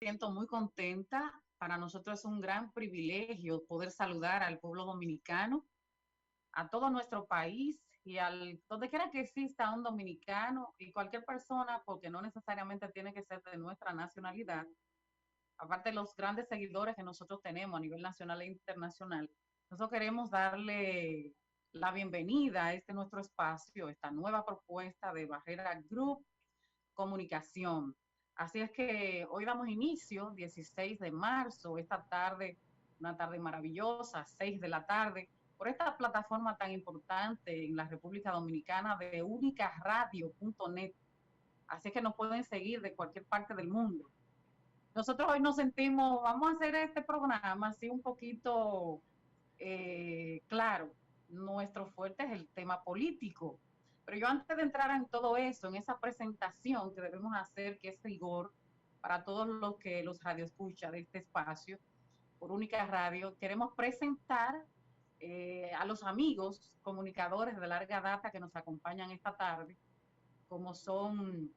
siento muy contenta. Para nosotros es un gran privilegio poder saludar al pueblo dominicano, a todo nuestro país y al donde quiera que exista un dominicano y cualquier persona, porque no necesariamente tiene que ser de nuestra nacionalidad, aparte de los grandes seguidores que nosotros tenemos a nivel nacional e internacional. Nosotros queremos darle la bienvenida a este nuestro espacio, esta nueva propuesta de Barrera Group Comunicación. Así es que hoy damos inicio, 16 de marzo, esta tarde, una tarde maravillosa, 6 de la tarde, por esta plataforma tan importante en la República Dominicana de unicaradio.net. Así es que nos pueden seguir de cualquier parte del mundo. Nosotros hoy nos sentimos, vamos a hacer este programa así un poquito claro, nuestro fuerte es el tema político. Pero yo antes de entrar en todo eso, en esa presentación que debemos hacer, que es rigor para todos los radioescuchas de este espacio, por Única Radio, queremos presentar a los amigos comunicadores de larga data que nos acompañan esta tarde, como son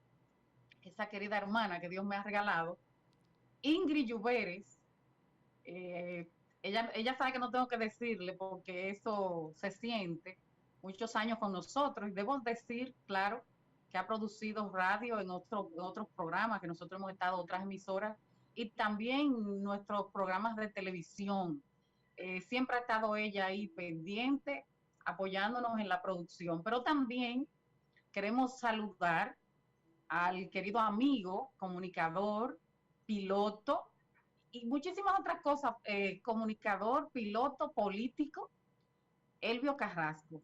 esa querida hermana que Dios me ha regalado, Ingrid Lluveres. eh, ella sabe que no tengo que decirle porque eso se siente, muchos años con nosotros, y debo decir, claro, que ha producido radio en otros programas que nosotros hemos estado, otras emisoras, y también nuestros programas de televisión. Siempre ha estado ella ahí pendiente, apoyándonos en la producción, pero también queremos saludar al querido amigo, comunicador, piloto, y muchísimas otras cosas, comunicador, piloto, político, Elvio Carrasco,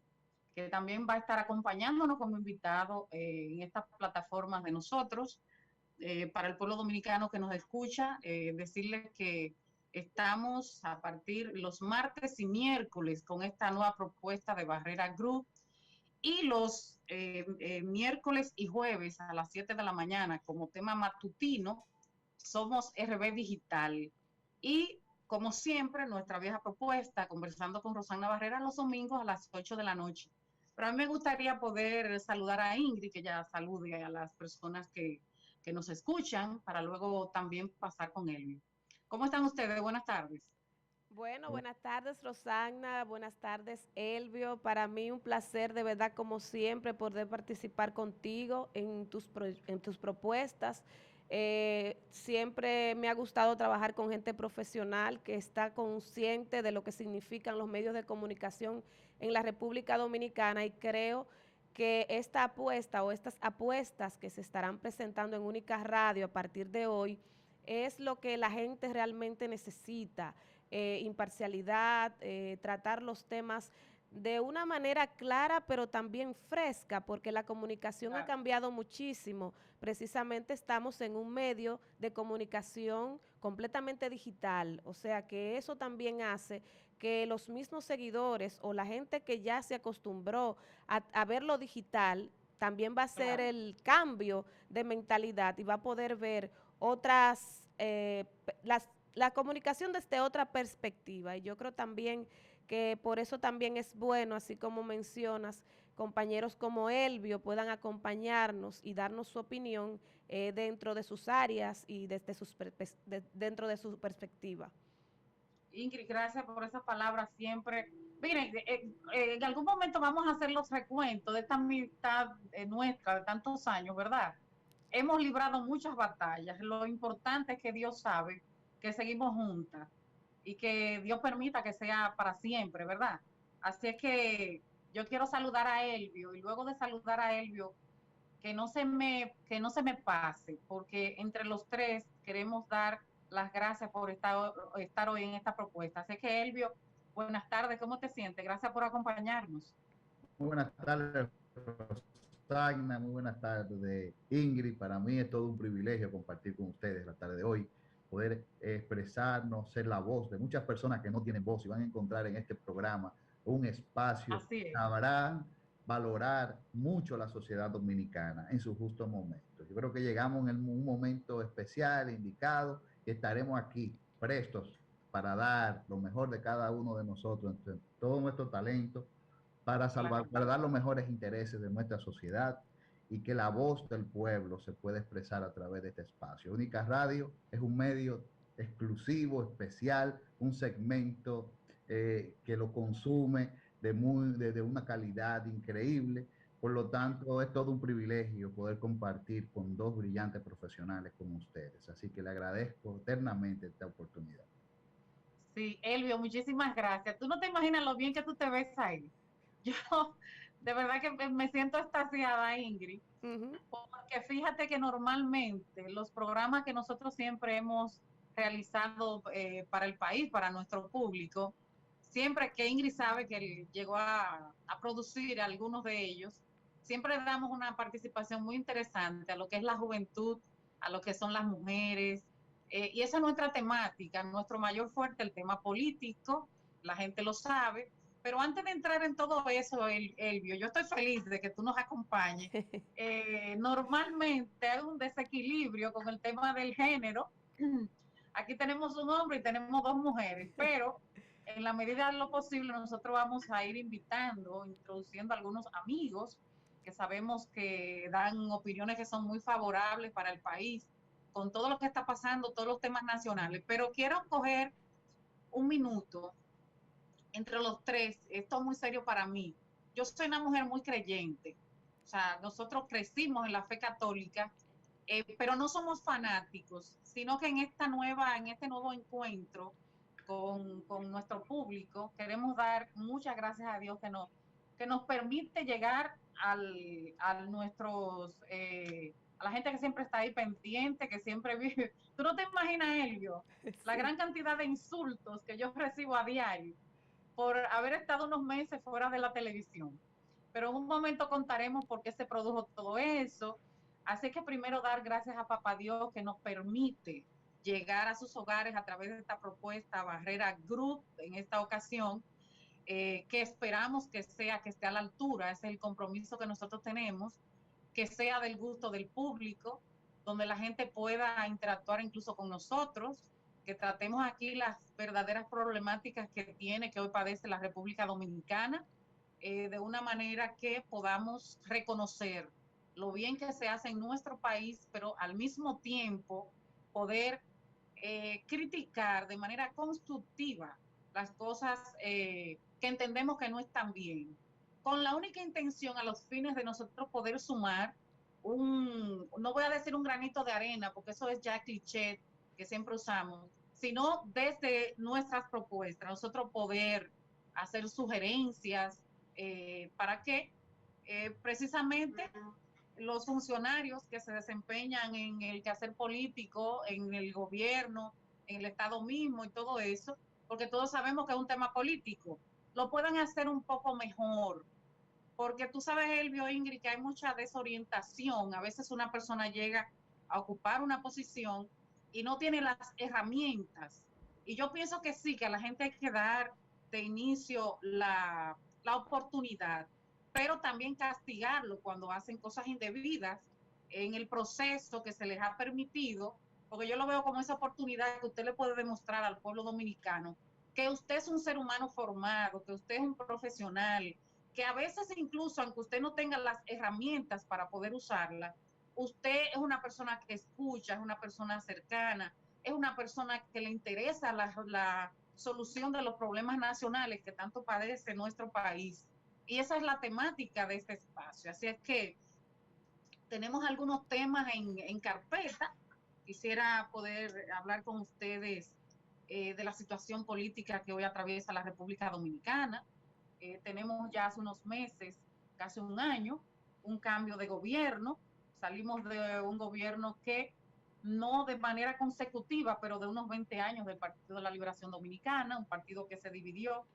que también va a estar acompañándonos como invitado en estas plataformas de nosotros. Para el pueblo dominicano que nos escucha, decirles que estamos a partir los martes y miércoles con esta nueva propuesta de Barrera Group, y los miércoles y jueves a las 7 de la mañana como tema matutino somos RB Digital. Y como siempre, nuestra vieja propuesta, conversando con Rosana Barrera los domingos a las 8 de la noche. Pero a mí me gustaría poder saludar a Ingrid, que ya salude a las personas que nos escuchan, para luego también pasar con Elvio. ¿Cómo están ustedes? Buenas tardes. Bueno, buenas tardes, Rosagna. Buenas tardes, Elvio. Para mí un placer, de verdad, como siempre, poder participar contigo en tus propuestas. Siempre me ha gustado trabajar con gente profesional que está consciente de lo que significan los medios de comunicación en la República Dominicana, y creo que esta apuesta o estas apuestas que se estarán presentando en Única Radio a partir de hoy es lo que la gente realmente necesita. Imparcialidad, tratar los temas de una manera clara, pero también fresca, porque la comunicación ha Claro. cambiado muchísimo. Precisamente estamos en un medio de comunicación completamente digital, o sea que eso también hace que los mismos seguidores o la gente que ya se acostumbró a ver lo digital, también va a ser Claro. el cambio de mentalidad y va a poder ver otras, la comunicación desde otra perspectiva. Y yo creo también que por eso también es bueno, así como mencionas, compañeros como Elvio puedan acompañarnos y darnos su opinión dentro de sus áreas y desde dentro de su perspectiva. Ingrid, gracias por esas palabras siempre. Miren, en algún momento vamos a hacer los recuentos de esta amistad nuestra de tantos años, ¿verdad? Hemos librado muchas batallas. Lo importante es que Dios sabe que seguimos juntas y que Dios permita que sea para siempre, ¿verdad? Así es que yo quiero saludar a Elvio, y luego de saludar a Elvio, que no se me pase, porque entre los tres queremos dar las gracias por estar hoy en esta propuesta. Así que, Elvio, buenas tardes, ¿cómo te sientes? Gracias por acompañarnos. Muy buenas tardes, Rosagna, muy buenas tardes, Ingrid. Para mí es todo un privilegio compartir con ustedes la tarde de hoy, poder expresarnos, ser la voz de muchas personas que no tienen voz y van a encontrar en este programa un espacio que Así es. sabrá valorar mucho la sociedad dominicana en su justo momento. Yo creo que llegamos en un momento especial, indicado, que estaremos aquí prestos para dar lo mejor de cada uno de nosotros, entre todo nuestro talento, para Claro. salvaguardar los mejores intereses de nuestra sociedad y que la voz del pueblo se puede expresar a través de este espacio. Única Radio es un medio exclusivo, especial, un segmento que lo consume de una calidad increíble. Por lo tanto, es todo un privilegio poder compartir con dos brillantes profesionales como ustedes. Así que le agradezco eternamente esta oportunidad. Sí, Elvio, muchísimas gracias. Tú no te imaginas lo bien que tú te ves ahí. Yo de verdad que me siento extasiada, Ingrid, porque fíjate que normalmente los programas que nosotros siempre hemos realizado para el país, para nuestro público, siempre que Ingrid sabe que él llegó a producir algunos de ellos, siempre damos una participación muy interesante a lo que es la juventud, a lo que son las mujeres, y esa es nuestra temática, nuestro mayor fuerte, el tema político, la gente lo sabe, pero antes de entrar en todo eso, Elvio, yo estoy feliz de que tú nos acompañes. Normalmente hay un desequilibrio con el tema del género. Aquí tenemos un hombre y tenemos dos mujeres, pero en la medida de lo posible nosotros vamos a ir invitando, introduciendo a algunos amigos que sabemos que dan opiniones que son muy favorables para el país, con todo lo que está pasando, todos los temas nacionales. Pero quiero coger un minuto entre los tres, esto es muy serio para mí. Yo soy una mujer muy creyente, o sea, nosotros crecimos en la fe católica, pero no somos fanáticos, sino que en este nuevo encuentro con nuestro público, queremos dar muchas gracias a Dios que nos permite llegar a nuestros, a la gente que siempre está ahí pendiente, que siempre vive. Tú no te imaginas, Elvio, la gran cantidad de insultos que yo recibo a diario por haber estado unos meses fuera de la televisión. Pero en un momento contaremos por qué se produjo todo eso. Así que primero dar gracias a Papá Dios que nos permite llegar a sus hogares a través de esta propuesta Barrera Group en esta ocasión, que esperamos que esté a la altura, ese es el compromiso que nosotros tenemos, que sea del gusto del público, donde la gente pueda interactuar incluso con nosotros, que tratemos aquí las verdaderas problemáticas que hoy padece la República Dominicana, de una manera que podamos reconocer lo bien que se hace en nuestro país, pero al mismo tiempo poder criticar de manera constructiva las cosas que entendemos que no están bien, con la única intención a los fines de nosotros poder sumar no voy a decir un granito de arena, porque eso es ya cliché que siempre usamos, sino desde nuestras propuestas, nosotros poder hacer sugerencias para que precisamente los funcionarios que se desempeñan en el quehacer político, en el gobierno, en el Estado mismo y todo eso, porque todos sabemos que es un tema político, lo puedan hacer un poco mejor. Porque tú sabes, Elvio, Ingrid, que hay mucha desorientación. A veces una persona llega a ocupar una posición y no tiene las herramientas. Y yo pienso que sí, que a la gente hay que dar de inicio la oportunidad, pero también castigarlo cuando hacen cosas indebidas en el proceso que se les ha permitido, porque yo lo veo como esa oportunidad que usted le puede demostrar al pueblo dominicano, que usted es un ser humano formado, que usted es un profesional, que a veces incluso, aunque usted no tenga las herramientas para poder usarla, usted es una persona que escucha, es una persona cercana, es una persona que le interesa la solución de los problemas nacionales que tanto padece nuestro país. Y esa es la temática de este espacio. Así es que tenemos algunos temas en carpeta. Quisiera poder hablar con ustedes de la situación política que hoy atraviesa la República Dominicana. Tenemos ya hace unos meses, casi un año, un cambio de gobierno. Salimos de un gobierno que no de manera consecutiva, pero de unos 20 años del Partido de la Liberación Dominicana, un partido que se dividió.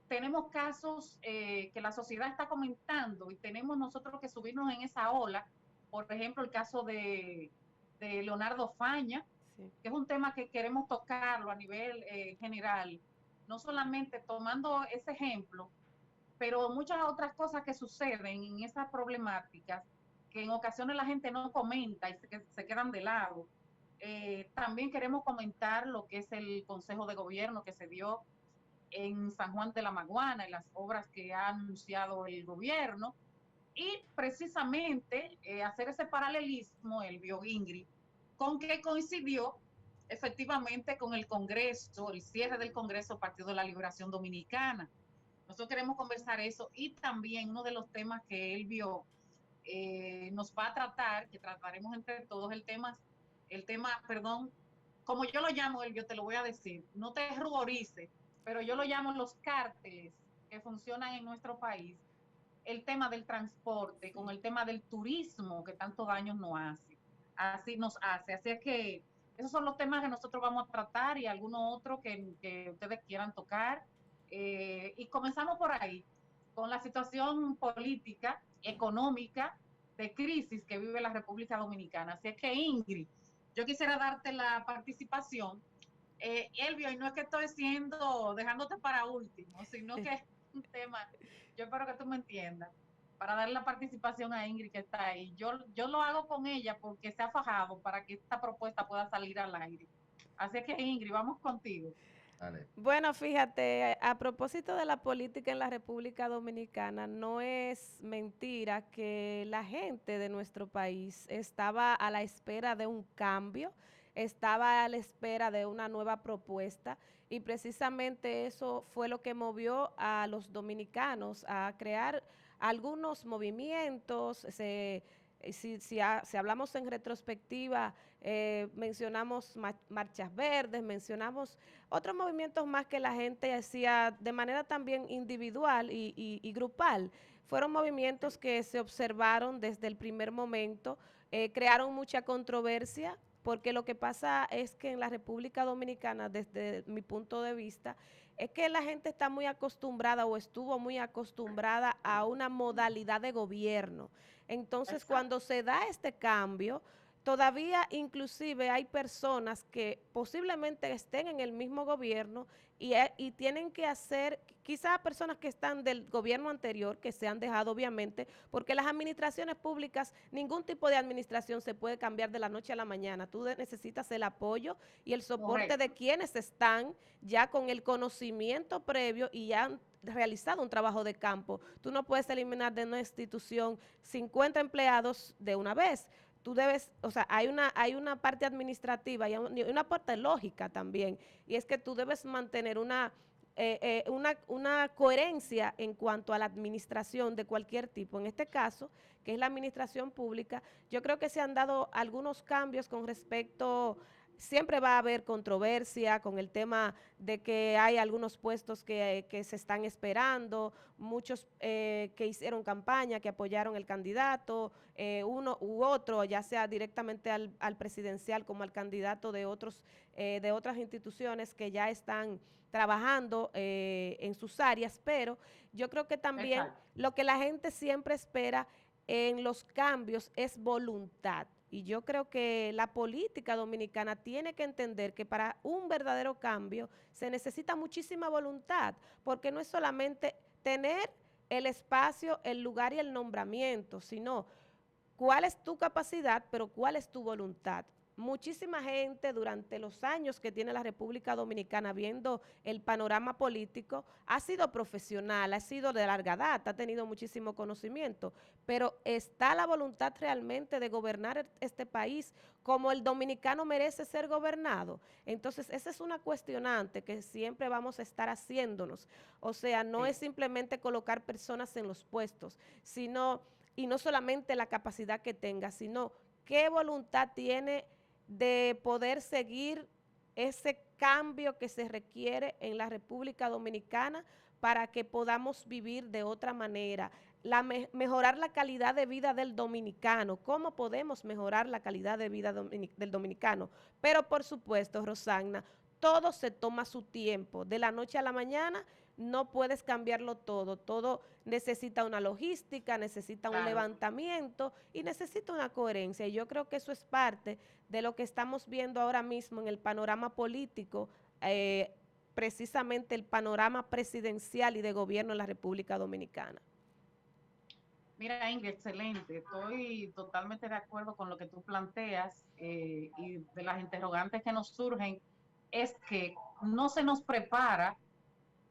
Tenemos casos que la sociedad está comentando y tenemos nosotros que subirnos en esa ola. Por ejemplo, el caso de Leonardo Faña, sí, que es un tema que queremos tocarlo a nivel general, no solamente tomando ese ejemplo, pero muchas otras cosas que suceden en esas problemáticas que en ocasiones la gente no comenta y se quedan de lado. También queremos comentar lo que es el Consejo de Gobierno que se dio en San Juan de la Maguana y las obras que ha anunciado el gobierno. Y precisamente hacer ese paralelismo, el Ingrid, con que coincidió efectivamente con el Congreso, el cierre del Congreso Partido de la Liberación Dominicana. Nosotros queremos conversar eso y también uno de los temas que él vio nos va a tratar, que trataremos entre todos el tema, perdón, como yo lo llamo, Elvio, te lo voy a decir, no te ruborices, pero yo lo llamo los cárteles que funcionan en nuestro país, el tema del transporte, con el tema del turismo que tantos daños nos hace. Así es que esos son los temas que nosotros vamos a tratar y algunos otros que ustedes quieran tocar. Y comenzamos por ahí, con la situación política, económica, de crisis que vive la República Dominicana. Así es que, Ingrid, yo quisiera darte la participación. Elvio, y no es que estoy dejándote para último, sino que es un tema, yo espero que tú me entiendas, para dar la participación a Ingrid que está ahí. Yo lo hago con ella porque se ha fajado para que esta propuesta pueda salir al aire. Así que, Ingrid, vamos contigo. Dale. Bueno, fíjate, a propósito de la política en la República Dominicana, no es mentira que la gente de nuestro país estaba a la espera de un cambio, estaba a la espera de una nueva propuesta y precisamente eso fue lo que movió a los dominicanos a crear algunos movimientos. Si hablamos en retrospectiva, mencionamos marchas verdes, mencionamos otros movimientos más que la gente hacía de manera también individual y grupal. Fueron movimientos que se observaron desde el primer momento, crearon mucha controversia, porque lo que pasa es que en la República Dominicana, desde mi punto de vista, es que la gente está muy acostumbrada o estuvo muy acostumbrada a una modalidad de gobierno. Entonces, Exacto. cuando se da este cambio, todavía inclusive hay personas que posiblemente estén en el mismo gobierno y tienen que hacer, quizás personas que están del gobierno anterior, que se han dejado obviamente, porque las administraciones públicas, ningún tipo de administración se puede cambiar de la noche a la mañana. Tú necesitas el apoyo y el soporte Correcto. de quienes están ya con el conocimiento previo y ya han realizado un trabajo de campo. Tú no puedes eliminar de una institución 50 empleados de una vez. Tú debes, o sea, hay una parte administrativa y una parte lógica también, y es que tú debes mantener una coherencia en cuanto a la administración de cualquier tipo. En este caso, que es la administración pública, yo creo que se han dado algunos cambios con respecto. Siempre va a haber controversia con el tema de que hay algunos puestos que se están esperando, muchos que hicieron campaña, que apoyaron el candidato, uno u otro, ya sea directamente al presidencial como al candidato de otras instituciones que ya están trabajando en sus áreas, pero yo creo que también Exacto. lo que la gente siempre espera en los cambios es voluntad. Y yo creo que la política dominicana tiene que entender que para un verdadero cambio se necesita muchísima voluntad, porque no es solamente tener el espacio, el lugar y el nombramiento, sino cuál es tu capacidad, pero cuál es tu voluntad. Muchísima gente durante los años que tiene la República Dominicana viendo el panorama político ha sido profesional, ha sido de larga data, ha tenido muchísimo conocimiento, pero ¿está la voluntad realmente de gobernar este país como el dominicano merece ser gobernado? Entonces, esa es una cuestionante que siempre vamos a estar haciéndonos. O sea, no es simplemente colocar personas en los puestos, sino, y no solamente la capacidad que tenga, sino qué voluntad tiene de poder seguir ese cambio que se requiere en la República Dominicana para que podamos vivir de otra manera, mejorar la calidad de vida del dominicano. ¿Cómo podemos mejorar la calidad de vida del dominicano? Pero por supuesto, Rosagna, todo se toma su tiempo. De la noche a la mañana no puedes cambiarlo todo. Todo necesita una logística, necesita un levantamiento y necesita una coherencia. Y yo creo que eso es parte de lo que estamos viendo ahora mismo en el panorama político, precisamente el panorama presidencial y de gobierno en la República Dominicana. Mira, Ingrid, excelente. Estoy totalmente de acuerdo con lo que tú planteas y de las interrogantes que nos surgen es que no se nos prepara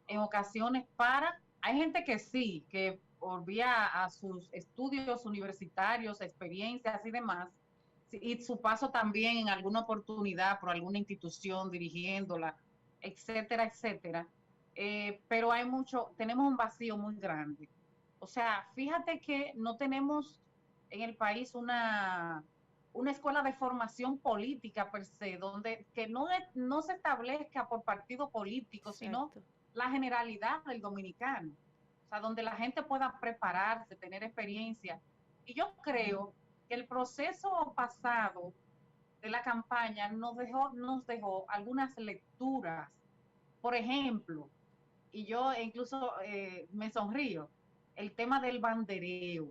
en ocasiones hay gente que sí, que por vía a sus estudios universitarios, experiencias y demás, y su paso también en alguna oportunidad por alguna institución dirigiéndola, etcétera, etcétera. Pero tenemos un vacío muy grande. O sea, fíjate que no tenemos en el país una escuela de formación política per se, donde que no se establezca por partido político, sino Exacto. la generalidad del dominicano. O sea, donde la gente pueda prepararse, tener experiencia. Y yo creo que el proceso pasado de la campaña nos dejó algunas lecturas. Por ejemplo, y yo incluso me sonrío, el tema del bandereo.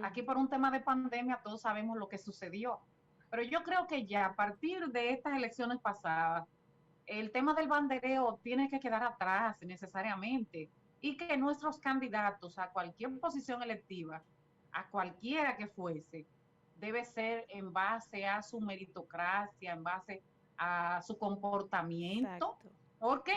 Aquí por un tema de pandemia todos sabemos lo que sucedió, pero yo creo que ya a partir de estas elecciones pasadas, el tema del bandereo tiene que quedar atrás necesariamente y que nuestros candidatos a cualquier posición electiva, a cualquiera que fuese, debe ser en base a su meritocracia, en base a su comportamiento, Exacto. porque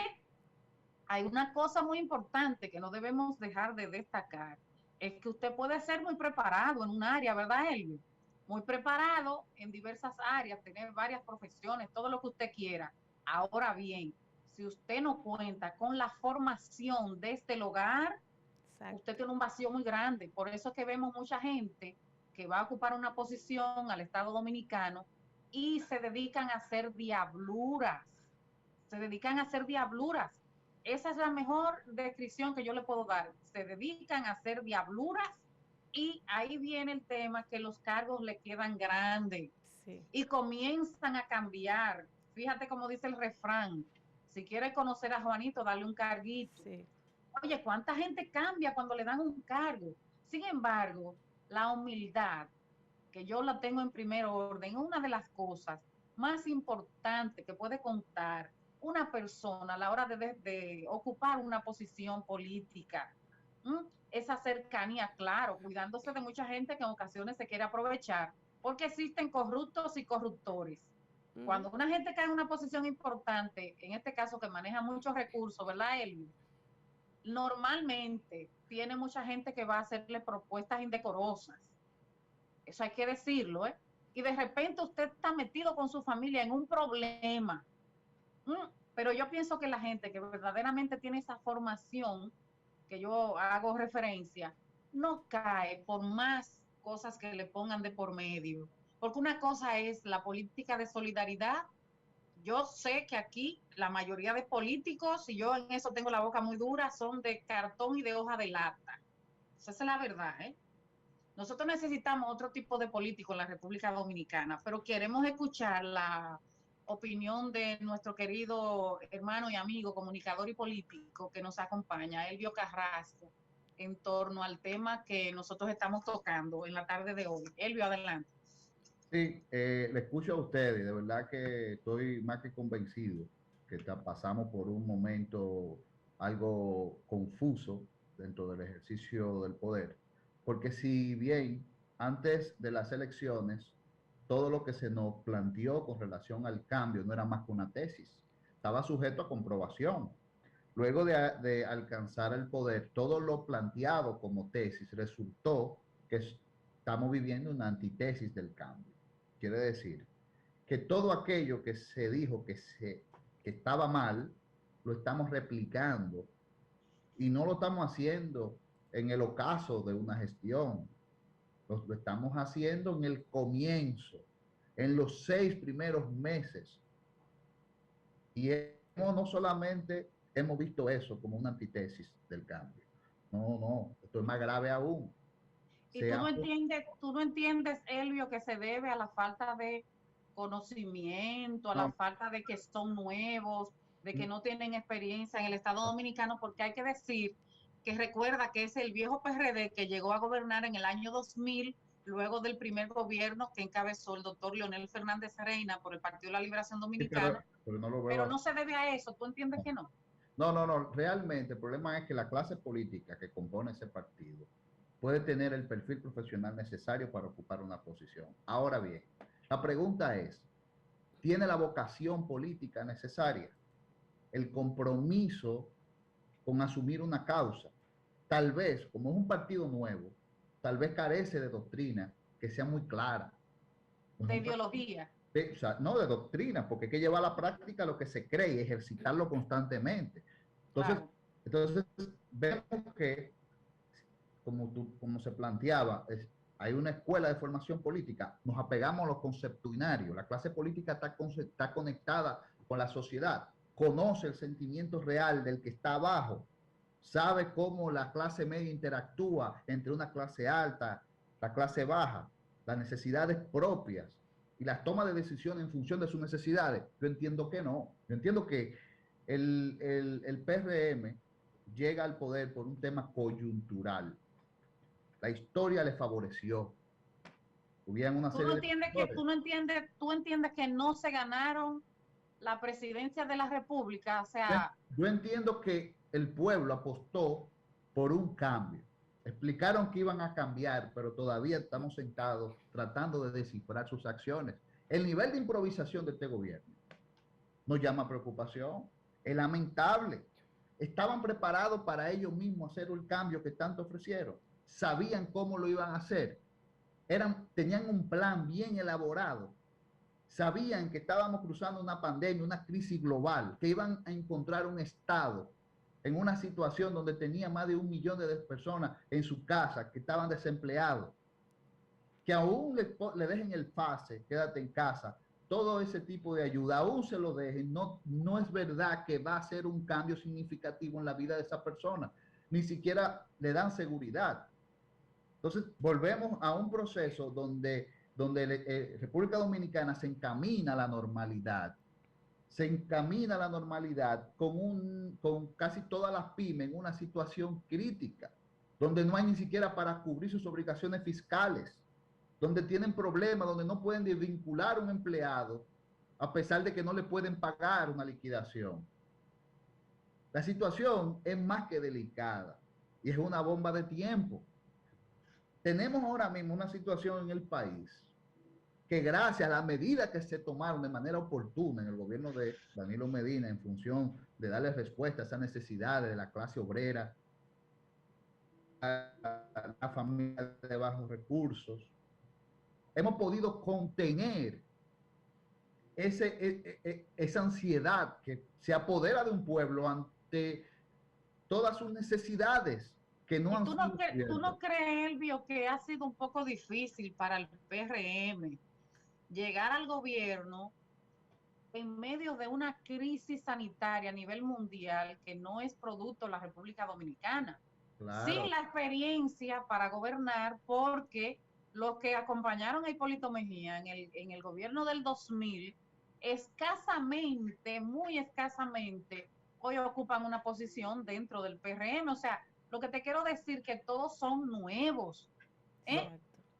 hay una cosa muy importante que no debemos dejar de destacar, es que usted puede ser muy preparado en un área, ¿verdad, Elvio? Muy preparado en diversas áreas, tener varias profesiones, todo lo que usted quiera. Ahora bien, si usted no cuenta con la formación desde el hogar, usted Exacto. tiene un vacío muy grande. Por eso es que vemos mucha gente que va a ocupar una posición al Estado Dominicano y se dedican a hacer diabluras. Se dedican a hacer diabluras. Esa es la mejor descripción que yo le puedo dar. Se dedican a hacer diabluras y ahí viene el tema que los cargos le quedan grandes Sí. y comienzan a cambiar. Fíjate cómo dice el refrán, si quieres conocer a Juanito, dale un carguito. Sí. Oye, ¿cuánta gente cambia cuando le dan un cargo? Sin embargo, la humildad, que yo la tengo en primer orden, es una de las cosas más importantes que puede contar una persona a la hora de ocupar una posición política. ¿Mm? Esa cercanía, claro, cuidándose de mucha gente que en ocasiones se quiere aprovechar, porque existen corruptos y corruptores. Cuando una gente cae en una posición importante, en este caso que maneja muchos recursos, ¿verdad, Elvio? Normalmente tiene mucha gente que va a hacerle propuestas indecorosas. Eso hay que decirlo, ¿eh? Y de repente usted está metido con su familia en un problema. Pero yo pienso que la gente que verdaderamente tiene esa formación que yo hago referencia, no cae por más cosas que le pongan de por medio. Porque una cosa es la política de solidaridad. Yo sé que aquí la mayoría de políticos, y yo en eso tengo la boca muy dura, son de cartón y de hoja de lata. Esa es la verdad, ¿eh? Nosotros necesitamos otro tipo de político en la República Dominicana, pero queremos escuchar la opinión de nuestro querido hermano y amigo, comunicador y político que nos acompaña, Elvio Carrasco, en torno al tema que nosotros estamos tocando en la tarde de hoy. Elvio, adelante. Sí, le escucho a ustedes, de verdad que estoy más que convencido que pasamos por un momento algo confuso dentro del ejercicio del poder, porque si bien antes de las elecciones todo lo que se nos planteó con relación al cambio no era más que una tesis, estaba sujeto a comprobación. Luego de alcanzar el poder, todo lo planteado como tesis resultó que estamos viviendo una antitesis del cambio. Quiere decir que todo aquello que se dijo que estaba mal, lo estamos replicando y no lo estamos haciendo en el ocaso de una gestión, lo estamos haciendo en el comienzo, en los 6 primeros meses. Y no solamente hemos visto eso como una antítesis del cambio. No, esto es más grave aún. Y tú no entiendes, Elvio, que se debe a la falta de conocimiento, a la No, falta de que son nuevos, de que no tienen experiencia en el Estado Dominicano, porque hay que decir que recuerda que es el viejo PRD que llegó a gobernar en el año 2000, luego del primer gobierno que encabezó el doctor Leonel Fernández Reina por el Partido de la Liberación sí, Dominicana, pero no lo veo pero así. no se debe a eso, ¿tú entiendes que no? No, realmente el problema es que la clase política que compone ese partido puede tener el perfil profesional necesario para ocupar una posición. Ahora bien, la pregunta es, ¿tiene la vocación política necesaria? El compromiso con asumir una causa. tal vez, como es un partido nuevo, tal vez carece de doctrina que sea muy clara. De ideología. O sea, no de doctrina, porque hay que llevar a la práctica lo que se cree y ejercitarlo constantemente. Entonces, Claro. entonces vemos que, como se planteaba, hay una escuela de formación política, nos apegamos a lo conceptuinario, la clase política está conectada con la sociedad, conoce el sentimiento real del que está abajo, sabe cómo la clase media interactúa entre una clase alta, la clase baja, las necesidades propias y las tomas de decisiones en función de sus necesidades. Yo entiendo que no. Yo entiendo que el PRM llega al poder por un tema coyuntural. La historia le favoreció. Hubieran una ¿Tú serie no de entiendes que tú entiendes que no se ganaron la presidencia de la República? O sea, yo entiendo que el pueblo apostó por un cambio. Explicaron que iban a cambiar, pero todavía estamos sentados tratando de descifrar sus acciones. El nivel de improvisación de este gobierno nos llama preocupación. Es lamentable. Estaban preparados para ellos mismos hacer el cambio que tanto ofrecieron. Sabían cómo lo iban a hacer. Tenían un plan bien elaborado. Sabían que estábamos cruzando una pandemia, una crisis global, que iban a encontrar un Estado en una situación donde tenía más de 1 millón de personas en su casa que estaban desempleados, que aún le dejen el pase, quédate en casa, todo ese tipo de ayuda, aún se lo dejen, no es verdad que va a ser un cambio significativo en la vida de esa persona, ni siquiera le dan seguridad. Entonces, volvemos a un proceso donde República Dominicana se encamina a la normalidad. Se encamina a la normalidad con casi todas las pymes en una situación crítica, donde no hay ni siquiera para cubrir sus obligaciones fiscales, donde tienen problemas, donde no pueden desvincular a un empleado, a pesar de que no le pueden pagar una liquidación. La situación es más que delicada y es una bomba de tiempo. Tenemos ahora mismo una situación en el país que gracias a las medidas que se tomaron de manera oportuna en el gobierno de Danilo Medina en función de darle respuesta a esas necesidades de la clase obrera, a la familia de bajos recursos, hemos podido contener esa ansiedad que se apodera de un pueblo ante todas sus necesidades que no ¿y han tú sido tú cubiertas. no crees, Elvio, que ha sido un poco difícil para el PRM llegar al gobierno en medio de una crisis sanitaria a nivel mundial que no es producto de la República Dominicana? Sin Claro. la experiencia para gobernar, porque los que acompañaron a Hipólito Mejía en el gobierno del 2000, escasamente, muy escasamente, hoy ocupan una posición dentro del PRM. O sea, lo que te quiero decir que todos son nuevos. ¿Eh? Exacto.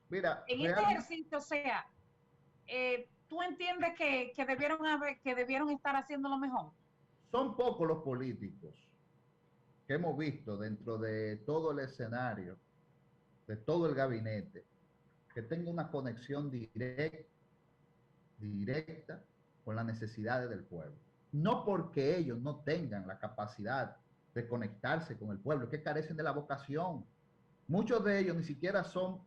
Mira, En este realmente ejercicio, o sea, ¿tú entiendes que debieron estar haciendo lo mejor? son pocos los políticos que hemos visto dentro de todo el escenario, de todo el gabinete, que tenga una conexión directa con las necesidades del pueblo. No porque ellos no tengan la capacidad de conectarse con el pueblo, es que carecen de la vocación. Muchos de ellos ni siquiera son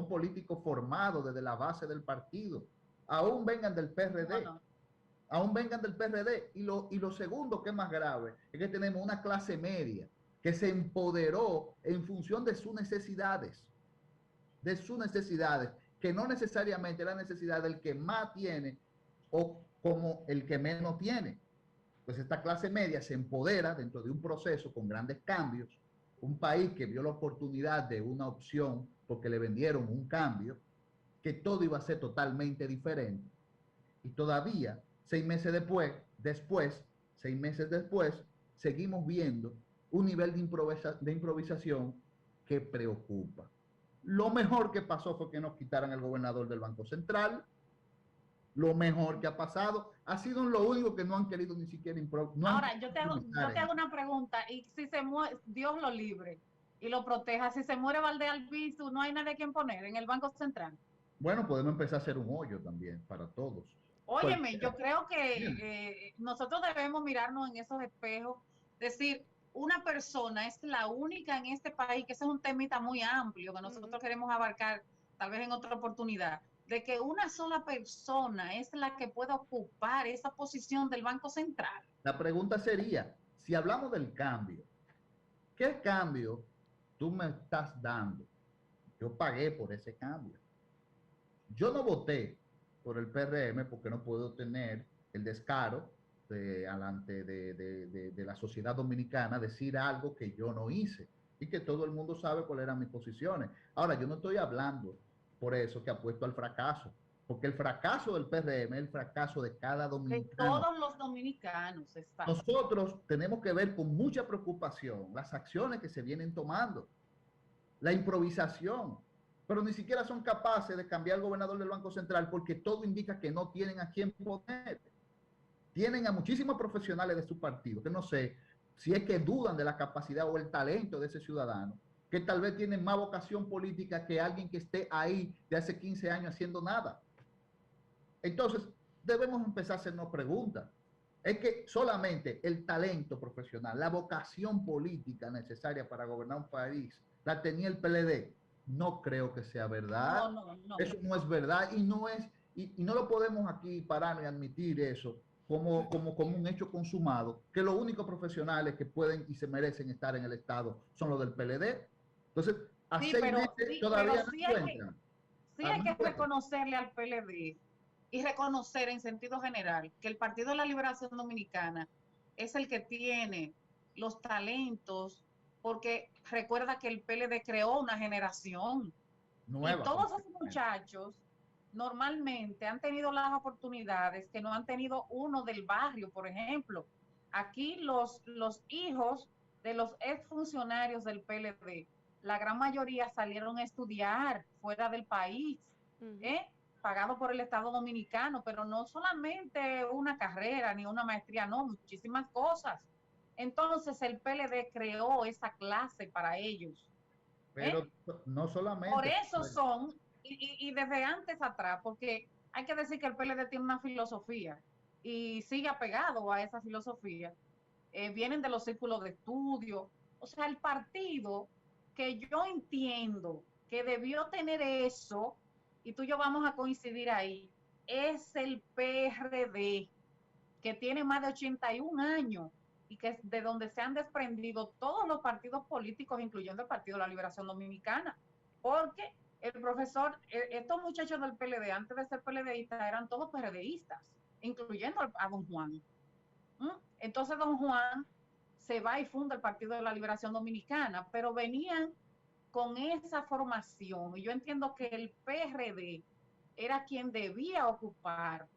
políticos formados desde la base del partido, aún vengan del PRD. Bueno, Aún vengan del PRD. Y lo segundo que es más grave es que tenemos una clase media que se empoderó en función de sus necesidades, que no necesariamente la necesidad del que más tiene o como el que menos tiene. Pues esta clase media se empodera dentro de un proceso con grandes cambios, un país que vio la oportunidad de una opción porque le vendieron un cambio, que todo iba a ser totalmente diferente. Y todavía, 6 meses después, 6 meses después, seguimos viendo un nivel de improvisación que preocupa. Lo mejor que pasó fue que nos quitaran el gobernador del Banco Central. Lo mejor que ha pasado ha sido lo único que no han querido ni siquiera ahora yo te hago una pregunta, y si se muere, Dios lo libre y lo proteja, si se muere Valdés Albizu, no hay nadie a quien poner en el Banco Central. Bueno, podemos empezar a hacer un hoyo también para todos. Óyeme, yo Cualquiera. creo que nosotros debemos mirarnos en esos espejos, decir, una persona es la única en este país, que ese es un temita muy amplio que nosotros queremos abarcar tal vez en otra oportunidad, de que una sola persona es la que puede ocupar esa posición del Banco Central. La pregunta sería, si hablamos del cambio, ¿qué cambio tú me estás dando? Yo pagué por ese cambio. Yo no voté por el PRM porque no puedo tener el descaro delante de la sociedad dominicana decir algo que yo no hice y que todo el mundo sabe cuáles eran mis posiciones. Ahora, yo no estoy hablando por eso que apuesto al fracaso, porque el fracaso del PRM es el fracaso de cada De dominicano. todos los dominicanos, está. Nosotros tenemos que ver con mucha preocupación las acciones que se vienen tomando, la improvisación, pero ni siquiera son capaces de cambiar al gobernador del Banco Central porque todo indica que no tienen a quién poner. Tienen a muchísimos profesionales de su partido, que no sé si es que dudan de la capacidad o el talento de ese ciudadano, que tal vez tienen más vocación política que alguien que esté ahí de hace 15 años haciendo nada. Entonces, debemos empezar a hacernos preguntas. Es que solamente el talento profesional, la vocación política necesaria para gobernar un país, la tenía el PLD. No creo que sea verdad. No. Eso no es verdad y no es, y no lo podemos aquí parar y admitir eso como un hecho consumado, que los únicos profesionales que pueden y se merecen estar en el Estado son los del PLD. Entonces, a Sí, 6 pero meses todavía no sí encuentran. hay que reconocerle al PLD y reconocer en sentido general que el Partido de la Liberación Dominicana es el que tiene los talentos, porque recuerda que el PLD creó una generación Nueva. y todos esos muchachos normalmente han tenido las oportunidades que no han tenido uno del barrio, por ejemplo. Aquí los hijos de los exfuncionarios del PLD, la gran mayoría salieron a estudiar fuera del país, pagado por el Estado Dominicano, pero no solamente una carrera ni una maestría, no, muchísimas cosas. Entonces el PLD creó esa clase para ellos. Pero no solamente. Por eso son, y desde antes atrás, porque hay que decir que el PLD tiene una filosofía y sigue apegado a esa filosofía. Vienen de los círculos de estudio. O sea, el partido que yo entiendo que debió tener eso, y tú y yo vamos a coincidir ahí, es el PRD, que tiene más de 81 años y que es de donde se han desprendido todos los partidos políticos, incluyendo el Partido de la Liberación Dominicana, porque el profesor, estos muchachos del PLD, antes de ser PLDistas, eran todos PRDistas, incluyendo a don Juan. Entonces don Juan se va y funda el Partido de la Liberación Dominicana, pero venían con esa formación, y yo entiendo que el PRD era quien debía ocupar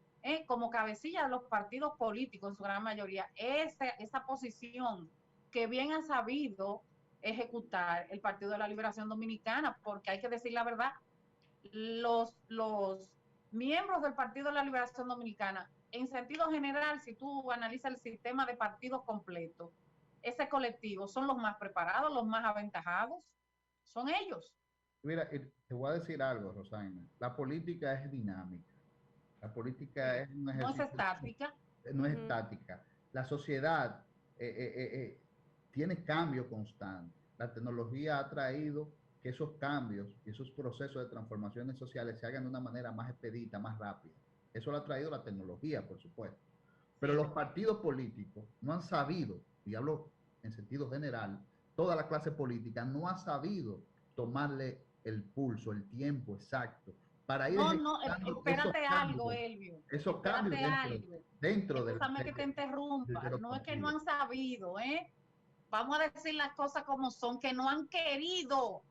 como cabecilla de los partidos políticos en su gran mayoría, esa posición que bien ha sabido ejecutar el Partido de la Liberación Dominicana, porque hay que decir la verdad, los miembros del Partido de la Liberación Dominicana, en sentido general, si tú analizas el sistema de partidos completo, ese colectivo son los más preparados, los más aventajados, son ellos. Mira, te voy a decir algo, Rosana. La política es dinámica. La política es un ejercicio. No es estática. No es estática. La sociedad tiene cambio constante. La tecnología ha traído que esos cambios y esos procesos de transformaciones sociales se hagan de una manera más expedita, más rápida. Eso lo ha traído la tecnología, por supuesto. Pero los partidos políticos no han sabido, y hablo en sentido general, toda la clase política no ha sabido tomarle el pulso, el tiempo exacto para ir espérate algo, Elvio. Esos cambios dentro del... Déjame que te interrumpa. No es que no han sabido, vamos a decir las cosas como son, que no han querido.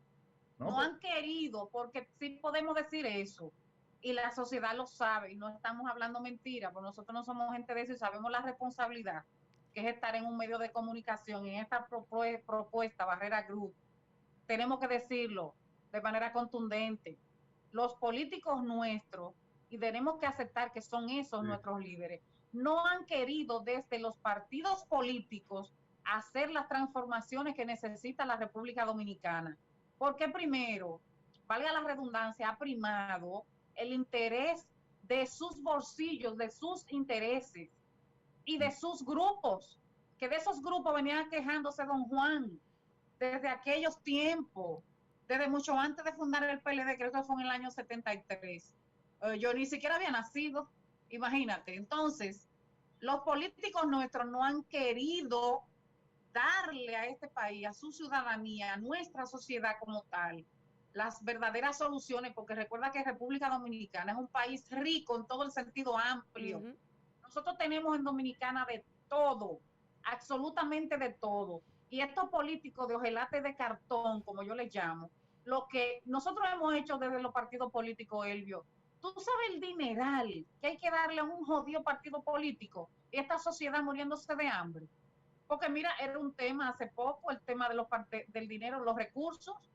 No han querido, porque sí podemos decir eso. Y la sociedad lo sabe, y no estamos hablando mentiras, porque nosotros no somos gente de eso y sabemos la responsabilidad que es estar en un medio de comunicación, en esta propuesta Barrera Group. Tenemos que decirlo de manera contundente. Los políticos nuestros, y tenemos que aceptar que son esos nuestros líderes, no han querido desde los partidos políticos hacer las transformaciones que necesita la República Dominicana. Porque primero, valga la redundancia, ha primado el interés de sus bolsillos, de sus intereses y de sus grupos, que de esos grupos venía quejándose don Juan desde aquellos tiempos, desde mucho antes de fundar el PLD, creo que fue en el año 73. Yo ni siquiera había nacido, imagínate. Entonces, los políticos nuestros no han querido darle a este país, a su ciudadanía, a nuestra sociedad como tal, las verdaderas soluciones, porque recuerda que República Dominicana es un país rico en todo el sentido amplio. Nosotros tenemos en Dominicana de todo, absolutamente de todo. Y estos políticos de ojelate de cartón, como yo les llamo, lo que nosotros hemos hecho desde los partidos políticos, Elvio, tú sabes el dineral que hay que darle a un jodido partido político y esta sociedad muriéndose de hambre. Porque mira, era un tema hace poco, el tema de del dinero, los recursos.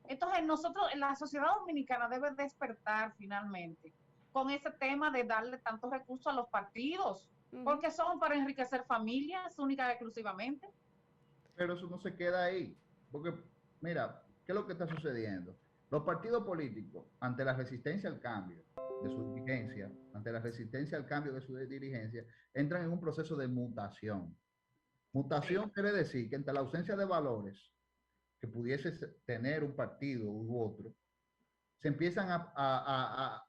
Entonces nosotros, la sociedad dominicana debe despertar finalmente con ese tema de darle tantos recursos a los partidos, porque son para enriquecer familias única y exclusivamente. Pero eso no se queda ahí, porque mira, ¿qué es lo que está sucediendo? Los partidos políticos, ante la resistencia al cambio de su dirigencia, ante la resistencia al cambio de su dirigencia, entran en un proceso de mutación. Mutación quiere decir que ante la ausencia de valores que pudiese tener un partido u otro, se empiezan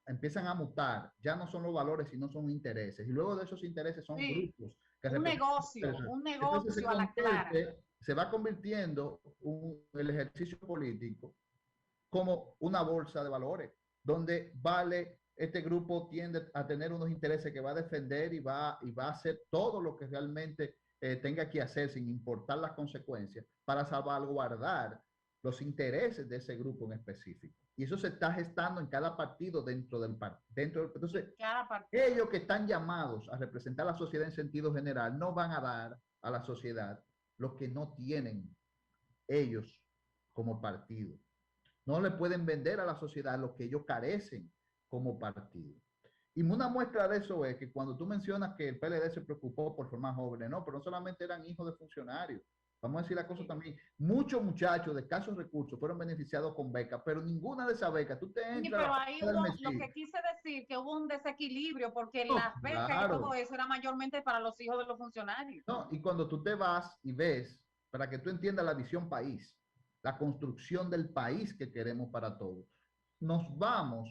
empiezan a mutar. Ya no son los valores, sino son intereses. Y luego de esos intereses son grupos. Que un negocio entonces a la clara. Se va convirtiendo el ejercicio político como una bolsa de valores, donde este grupo tiende a tener unos intereses que va a defender y va a hacer todo lo que realmente tenga que hacer sin importar las consecuencias para salvaguardar los intereses de ese grupo en específico. Y eso se está gestando en cada partido dentro del partido. Entonces, ellos que están llamados a representar a la sociedad en sentido general no van a dar a la sociedad lo que no tienen ellos como partido. No le pueden vender a la sociedad lo que ellos carecen como partido. Y una muestra de eso es que cuando tú mencionas que el PLD se preocupó por formar jóvenes, no, pero no solamente eran hijos de funcionarios. Vamos a decir la cosa también. Muchos muchachos de escasos recursos fueron beneficiados con becas, pero ninguna de esas becas, tú te entras... Sí, pero ahí lo que quise decir, que hubo un desequilibrio, porque las becas y todo eso era mayormente para los hijos de los funcionarios. No, y cuando tú te vas y ves, para que tú entiendas la visión país, la construcción del país que queremos para todos, nos vamos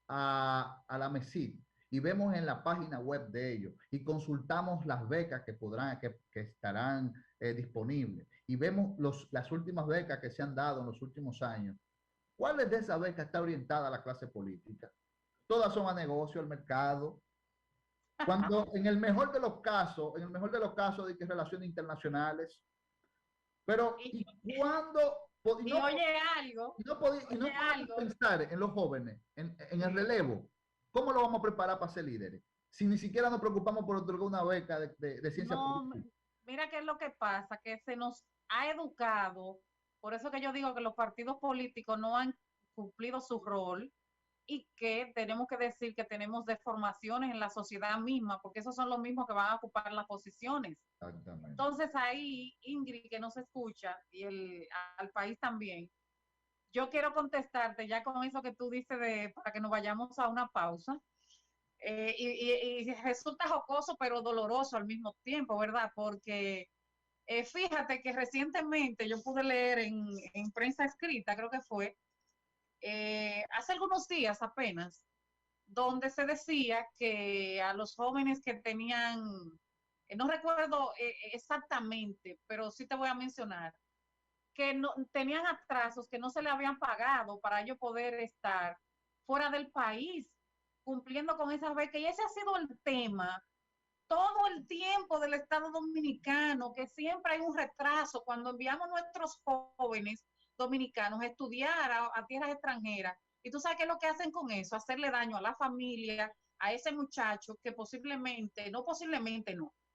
a la MESID y vemos en la página web de ellos y consultamos las becas que estarán disponibles y vemos las últimas becas que se han dado en los últimos años. ¿Cuáles de esas becas está orientada a la clase política? Todas son a negocio, al mercado. Cuando en el mejor de los casos, de que relaciones internacionales, pero ¿y cuándo? Y oye algo. No podemos pensar en los jóvenes, en el relevo. ¿Cómo lo vamos a preparar para ser líderes? Si ni siquiera nos preocupamos por otorgar una beca de ciencia política. Mira qué es lo que pasa, que se nos ha educado, por eso que yo digo que los partidos políticos no han cumplido su rol y que tenemos que decir que tenemos deformaciones en la sociedad misma, porque esos son los mismos que van a ocupar las posiciones. Exactamente. Entonces ahí, Ingrid, que no se escucha, y al país también, yo quiero contestarte ya con eso que tú dices para que nos vayamos a una pausa. Y resulta jocoso, pero doloroso al mismo tiempo, ¿verdad? Porque fíjate que recientemente yo pude leer en prensa escrita, creo que fue, hace algunos días apenas, donde se decía que a los jóvenes que tenían, no recuerdo exactamente, pero sí te voy a mencionar, que no, tenían atrasos que no se le habían pagado para ellos poder estar fuera del país, cumpliendo con esas becas. Y ese ha sido el tema todo el tiempo del Estado Dominicano, que siempre hay un retraso cuando enviamos a nuestros jóvenes dominicanos a estudiar a tierras extranjeras. Y tú sabes qué es lo que hacen con eso, hacerle daño a la familia, a ese muchacho que posiblemente no,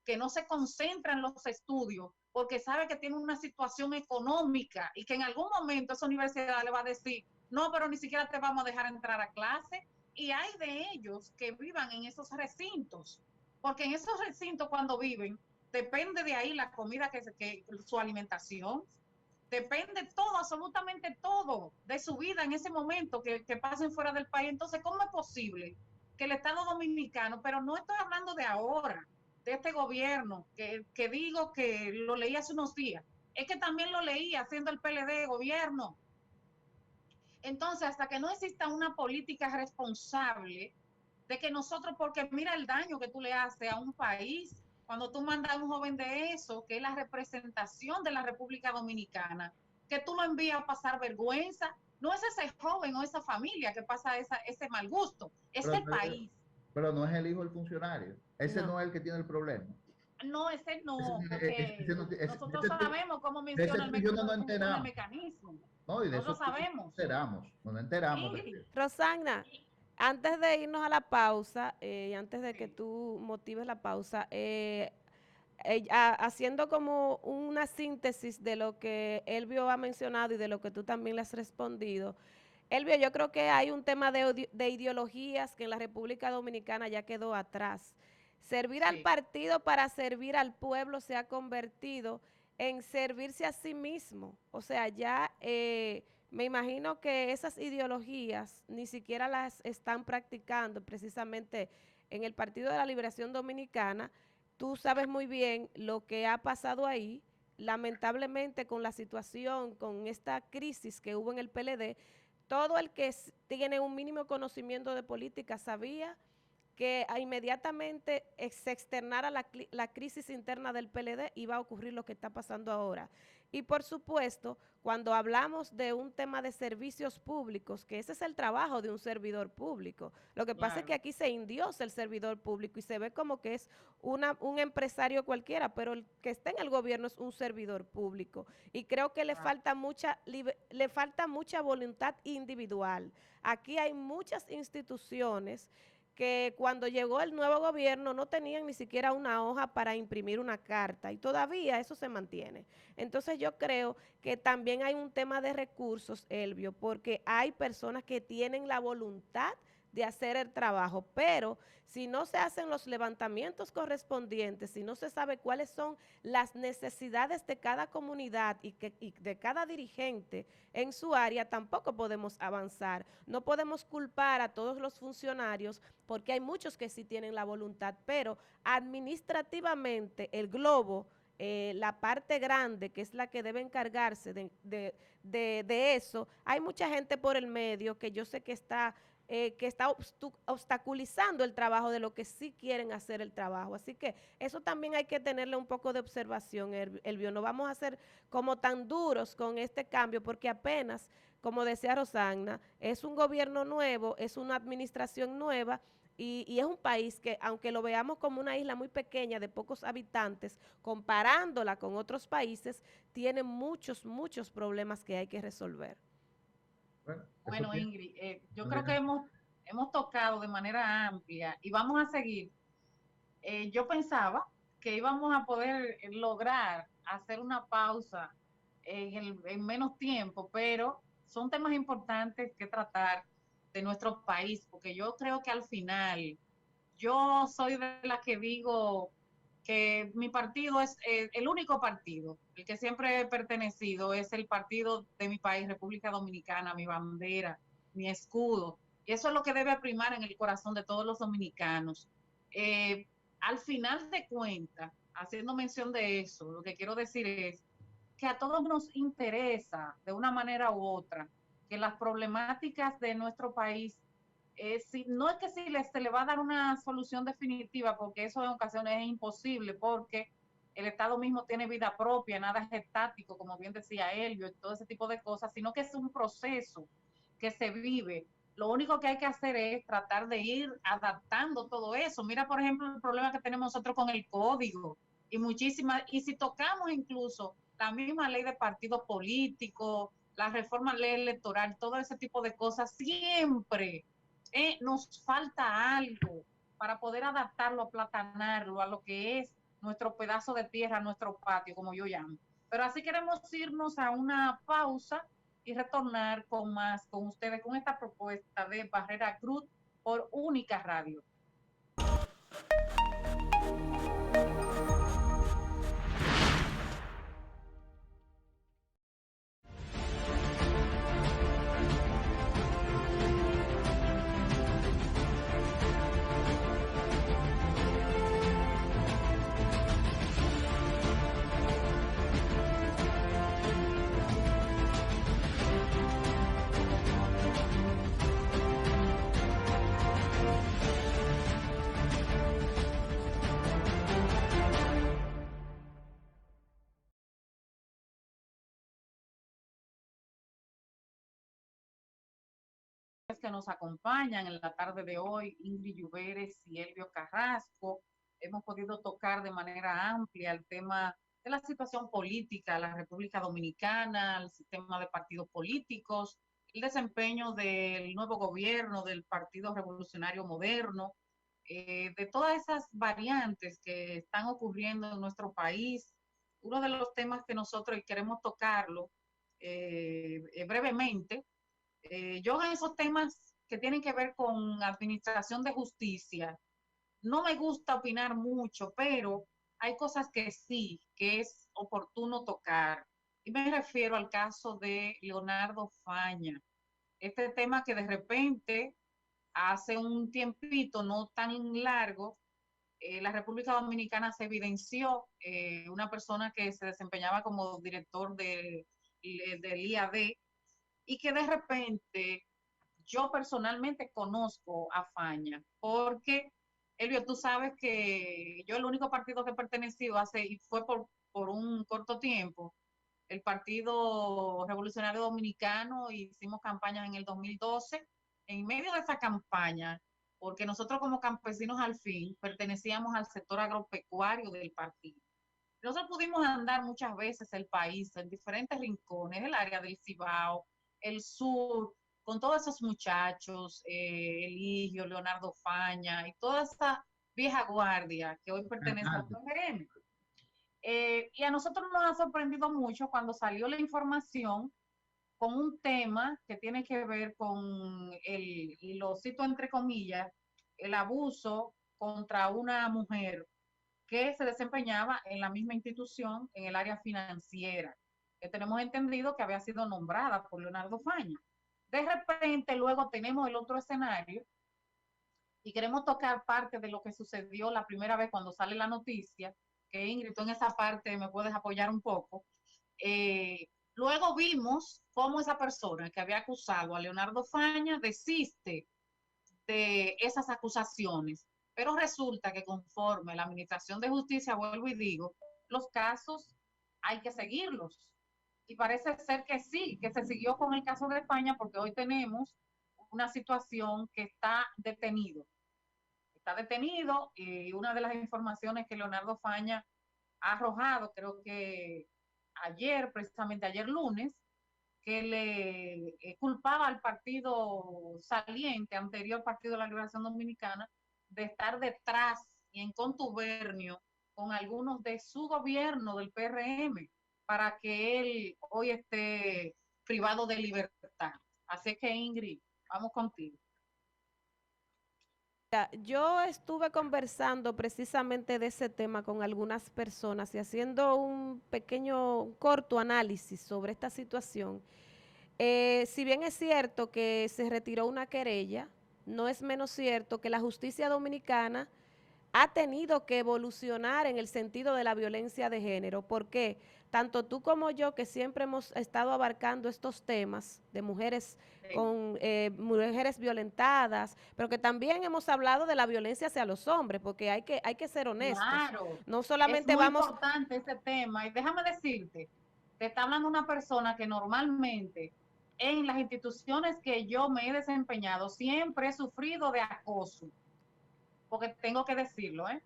que no se concentra en los estudios porque sabe que tiene una situación económica y que en algún momento esa universidad le va a decir, no, pero ni siquiera te vamos a dejar entrar a clase. Y hay de ellos que vivan en esos recintos, porque en esos recintos cuando viven, depende de ahí la comida, su alimentación, depende todo, absolutamente todo de su vida en ese momento que pasen fuera del país. Entonces, ¿cómo es posible que el Estado Dominicano, pero no estoy hablando de ahora, de este gobierno, que digo que lo leí hace unos días, es que también lo leí haciendo el PLD de gobierno. Entonces, hasta que no exista una política responsable de que nosotros, porque mira el daño que tú le haces a un país cuando tú mandas a un joven de eso, que es la representación de la República Dominicana, que tú lo envías a pasar vergüenza. No es ese joven o esa familia que pasa ese mal gusto, es el país. Pero no es el hijo del funcionario. Ese no es el que tiene el problema. No, ese no, porque nosotros sabemos cómo menciona el mecanismo. No, y de nosotros eso sabemos. No nos enteramos. Rosagna, antes de irnos a la pausa, y antes de que tú motives la pausa, haciendo como una síntesis de lo que Elvio ha mencionado y de lo que tú también le has respondido, Elvio, yo creo que hay un tema de ideologías que en la República Dominicana ya quedó atrás. Servir al partido para servir al pueblo se ha convertido en servirse a sí mismo. O sea, ya me imagino que esas ideologías ni siquiera las están practicando precisamente en el Partido de la Liberación Dominicana. Tú sabes muy bien lo que ha pasado ahí, lamentablemente con la situación, con esta crisis que hubo en el PLD. Todo el que tiene un mínimo conocimiento de política sabía que inmediatamente se externara la crisis interna del PLD, iba a ocurrir lo que está pasando ahora. Y por supuesto, cuando hablamos de un tema de servicios públicos, que ese es el trabajo de un servidor público, lo que pasa es que aquí se endiosa el servidor público y se ve como que es un empresario cualquiera, pero el que está en el gobierno es un servidor público. Y creo que le falta mucha voluntad individual. Aquí hay muchas instituciones que cuando llegó el nuevo gobierno no tenían ni siquiera una hoja para imprimir una carta y todavía eso se mantiene. Entonces yo creo que también hay un tema de recursos, Elvio, porque hay personas que tienen la voluntad de hacer el trabajo, pero si no se hacen los levantamientos correspondientes, si no se sabe cuáles son las necesidades de cada comunidad y de cada dirigente en su área, tampoco podemos avanzar. No podemos culpar a todos los funcionarios porque hay muchos que sí tienen la voluntad, pero administrativamente el globo, la parte grande, que es la que debe encargarse de eso, hay mucha gente por el medio que yo sé que está obstaculizando el trabajo de lo que sí quieren hacer el trabajo. Así que eso también hay que tenerle un poco de observación, Elvio. No vamos a ser como tan duros con este cambio porque apenas, como decía Rosagna, es un gobierno nuevo, es una administración nueva y es un país que, aunque lo veamos como una isla muy pequeña de pocos habitantes, comparándola con otros países, tiene muchos problemas que hay que resolver. Bueno, Ingrid, yo creo que hemos tocado de manera amplia y vamos a seguir. Yo pensaba que íbamos a poder lograr hacer una pausa en menos tiempo, pero son temas importantes que tratar de nuestro país, porque yo creo que al final, yo soy de las que digo que mi partido es el único partido, el que siempre he pertenecido, es el partido de mi país, República Dominicana, mi bandera, mi escudo. Y eso es lo que debe primar en el corazón de todos los dominicanos. Al final de cuentas, haciendo mención de eso, lo que quiero decir es que a todos nos interesa, de una manera u otra, que las problemáticas de nuestro país no es que se le va a dar una solución definitiva, porque eso en ocasiones es imposible, porque el Estado mismo tiene vida propia, nada es estático, como bien decía Elvio, y todo ese tipo de cosas, sino que es un proceso que se vive. Lo único que hay que hacer es tratar de ir adaptando todo eso. Mira, por ejemplo, el problema que tenemos nosotros con el código, y si tocamos incluso la misma ley de partidos políticos, la reforma ley electoral, todo ese tipo de cosas, siempre nos falta algo para poder adaptarlo, aplatanarlo a lo que es nuestro pedazo de tierra, nuestro patio, como yo llamo. Pero así queremos irnos a una pausa y retornar con más con ustedes, con esta propuesta de Barrera Cruz por Única Radio. que nos acompañan en la tarde de hoy, Ingrid Lluveres y Elvio Carrasco. Hemos podido tocar de manera amplia el tema de la situación política de la República Dominicana, el sistema de partidos políticos, el desempeño del nuevo gobierno del Partido Revolucionario Moderno, de todas esas variantes que están ocurriendo en nuestro país. Uno de los temas que nosotros queremos tocarlo brevemente, yo en esos temas que tienen que ver con administración de justicia, no me gusta opinar mucho, pero hay cosas que sí, que es oportuno tocar. Y me refiero al caso de Leonardo Faña. Este tema que de repente, hace un tiempito no tan largo, la República Dominicana se evidenció una persona que se desempeñaba como director del IAD y que de repente yo personalmente conozco a Faña, porque, Elvio, tú sabes que yo el único partido que he pertenecido y fue por un corto tiempo, el Partido Revolucionario Dominicano, hicimos campañas en el 2012. En medio de esa campaña, porque nosotros como campesinos al fin pertenecíamos al sector agropecuario del partido. Nosotros pudimos andar muchas veces el país en diferentes rincones, el área del Cibao, el sur, con todos esos muchachos, Eligio, Leonardo Faña y toda esa vieja guardia que hoy pertenece al PRM. Y a nosotros nos ha sorprendido mucho cuando salió la información con un tema que tiene que ver con y lo cito entre comillas, el abuso contra una mujer que se desempeñaba en la misma institución en el área financiera, que tenemos entendido que había sido nombrada por Leonardo Faña. De repente, luego tenemos el otro escenario y queremos tocar parte de lo que sucedió la primera vez cuando sale la noticia, que Ingrid, tú en esa parte me puedes apoyar un poco. Luego vimos cómo esa persona que había acusado a Leonardo Faña desiste de esas acusaciones, pero resulta que conforme la Administración de Justicia, vuelvo y digo, los casos hay que seguirlos. Y parece ser que sí, que se siguió con el caso de España, porque hoy tenemos una situación que está detenido. Está detenido y una de las informaciones que Leonardo Faña ha arrojado, creo que ayer, precisamente ayer lunes, que le culpaba al partido saliente, anterior Partido de la Liberación Dominicana, de estar detrás y en contubernio con algunos de su gobierno del PRM para que él hoy esté privado de libertad. Así que Ingrid, vamos contigo. Yo estuve conversando precisamente de ese tema con algunas personas y haciendo un pequeño, corto análisis sobre esta situación. Si bien es cierto que se retiró una querella, no es menos cierto que la justicia dominicana ha tenido que evolucionar en el sentido de la violencia de género. ¿Por qué? Tanto tú como yo, que siempre hemos estado abarcando estos temas de mujeres con mujeres violentadas, pero que también hemos hablado de la violencia hacia los hombres, porque hay que ser honestos. Claro, No solamente es muy vamos... importante ese tema. Y déjame decirte, te está hablando una persona que normalmente en las instituciones que yo me he desempeñado siempre he sufrido de acoso, porque tengo que decirlo, ¿eh?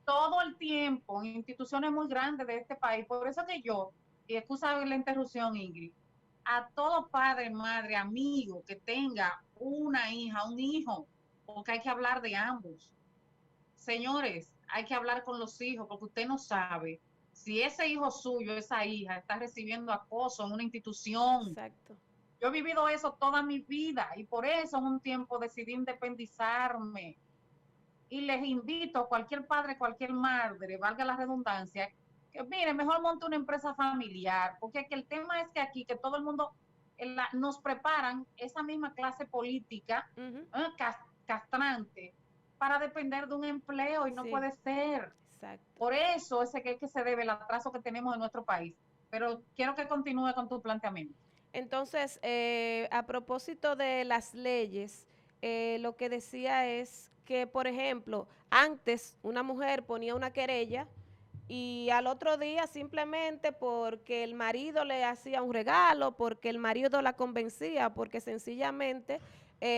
Todo el tiempo en instituciones muy grandes de este país. Por eso que yo, y excusa la interrupción, Ingrid, a todo padre, madre, amigo que tenga una hija, un hijo, porque hay que hablar de ambos. Señores, hay que hablar con los hijos, porque usted no sabe si ese hijo suyo, esa hija, está recibiendo acoso en una institución. Exacto. Yo he vivido eso toda mi vida y por eso en un tiempo decidí independizarme. Y les invito a cualquier padre, cualquier madre, valga la redundancia, que mire, mejor monte una empresa familiar, porque el tema es que aquí, que todo el mundo nos preparan esa misma clase política castrante para depender de un empleo y no puede ser. Exacto. Por eso es que se debe el atraso que tenemos en nuestro país. Pero quiero que continúe con tu planteamiento. Entonces, a propósito de las leyes, lo que decía es que, por ejemplo, antes una mujer ponía una querella y al otro día simplemente porque el marido le hacía un regalo, porque el marido la convencía, porque sencillamente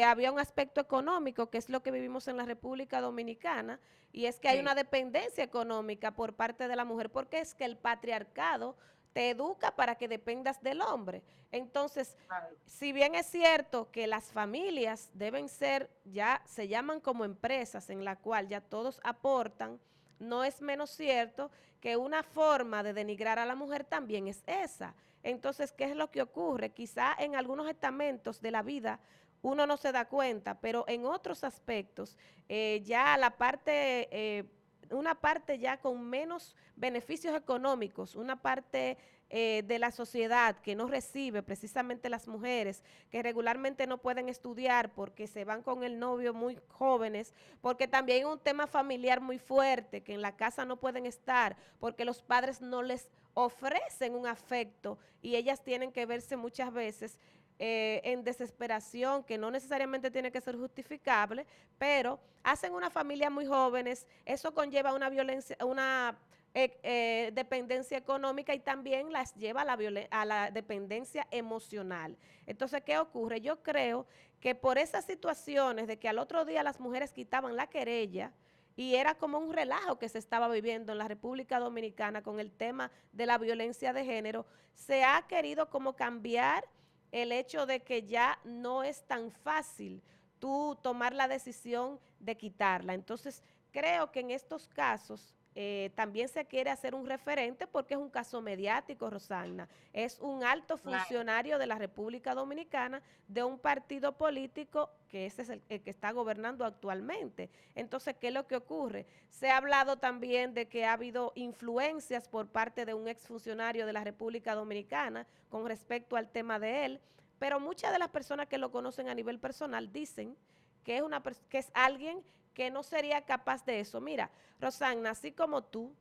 había un aspecto económico, que es lo que vivimos en la República Dominicana, y es que hay Sí, una dependencia económica por parte de la mujer, porque es que el patriarcado te educa para que dependas del hombre. Entonces, claro. si bien es cierto que las familias deben ser, ya se llaman como empresas en la cual ya todos aportan, no es menos cierto que una forma de denigrar a la mujer también es esa. Entonces, ¿qué es lo que ocurre? Quizá en algunos estamentos de la vida uno no se da cuenta, pero en otros aspectos, ya la parte, una parte ya con menos beneficios económicos, una parte de la sociedad que no recibe, precisamente las mujeres, que regularmente no pueden estudiar porque se van con el novio muy jóvenes, porque también hay un tema familiar muy fuerte, que en la casa no pueden estar, porque los padres no les ofrecen un afecto y ellas tienen que verse muchas veces en desesperación, que no necesariamente tiene que ser justificable, pero hacen una familia muy jóvenes, eso conlleva una violencia, una dependencia económica y también las lleva a a la dependencia emocional. Entonces, ¿qué ocurre? Yo creo que por esas situaciones de que al otro día las mujeres quitaban la querella, y era como un relajo que se estaba viviendo en la República Dominicana con el tema de la violencia de género, se ha querido como cambiar el hecho de que ya no es tan fácil tú tomar la decisión de quitarla. Entonces, creo que en estos casos también se quiere hacer un referente porque es un caso mediático, Rosana. Es un alto Claro. funcionario de la República Dominicana de un partido político que ese es el que está gobernando actualmente. Entonces, ¿qué es lo que ocurre? Se ha hablado también de que ha habido influencias por parte de un exfuncionario de la República Dominicana con respecto al tema de él, pero muchas de las personas que lo conocen a nivel personal dicen que que es alguien que no sería capaz de eso. Mira, Rosana, así como tú,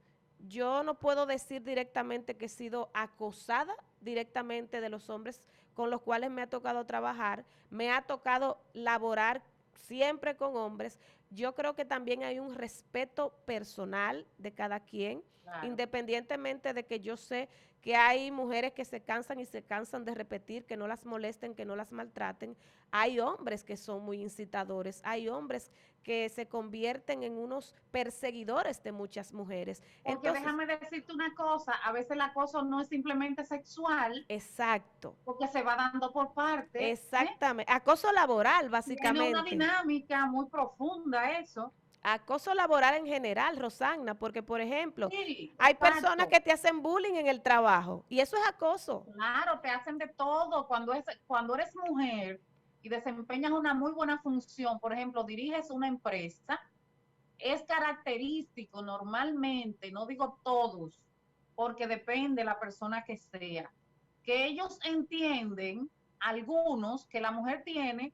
yo no puedo decir directamente que he sido acosada directamente de los hombres con los cuales me ha tocado trabajar, me ha tocado laborar siempre con hombres. Yo creo que también hay un respeto personal de cada quien, Claro. independientemente de que yo sé que hay mujeres que se cansan y se cansan de repetir, que no las molesten, que no las maltraten. Hay hombres que son muy incitadores, hay hombres que se convierten en unos perseguidores de muchas mujeres. Porque Entonces, déjame decirte una cosa, a veces el acoso no es simplemente sexual, exacto, porque se va dando por parte, ¿eh? exactamente. Acoso laboral, Tiene una básicamente. dinámica muy profunda eso. Acoso laboral en general, Rosagna, porque, por ejemplo, Sí, hay personas exacto. que te hacen bullying en el trabajo y eso es acoso. Claro, te hacen de todo. Cuando eres mujer y desempeñas una muy buena función, por ejemplo, diriges una empresa, es característico normalmente, no digo todos, porque depende de la persona que sea, que ellos entienden, algunos, que la mujer tiene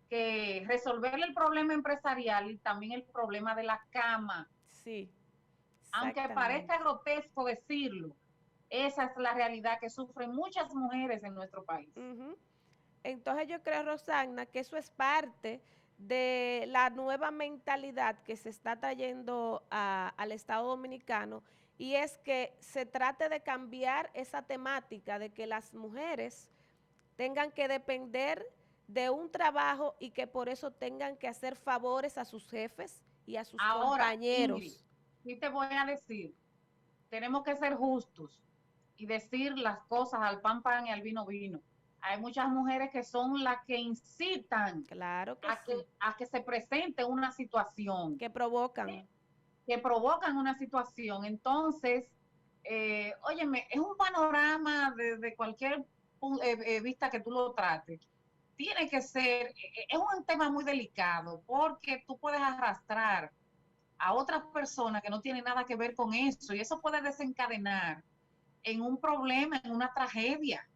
que resolver el problema empresarial y también el problema de la cama. Sí, Aunque parezca exactamente. grotesco decirlo, esa es la realidad que sufren muchas mujeres en nuestro país. Ujú. Entonces yo creo, Rosagna, que eso es parte de la nueva mentalidad que se está trayendo al Estado Dominicano y es que se trate de cambiar esa temática de que las mujeres tengan que depender de un trabajo y que por eso tengan que hacer favores a sus jefes y a sus Ahora, Ingrid, compañeros. sí te voy a decir, tenemos que ser justos y decir las cosas al pan pan y al vino vino. Hay muchas mujeres que son las que incitan Claro que sí, a que se presente una situación, que provocan. que provocan una situación. Entonces, óyeme, es un panorama de cualquier vista que tú lo trates. Tiene que ser, es un tema muy delicado porque tú puedes arrastrar a otras personas que no tienen nada que ver con eso y eso puede desencadenar en un problema, en una tragedia.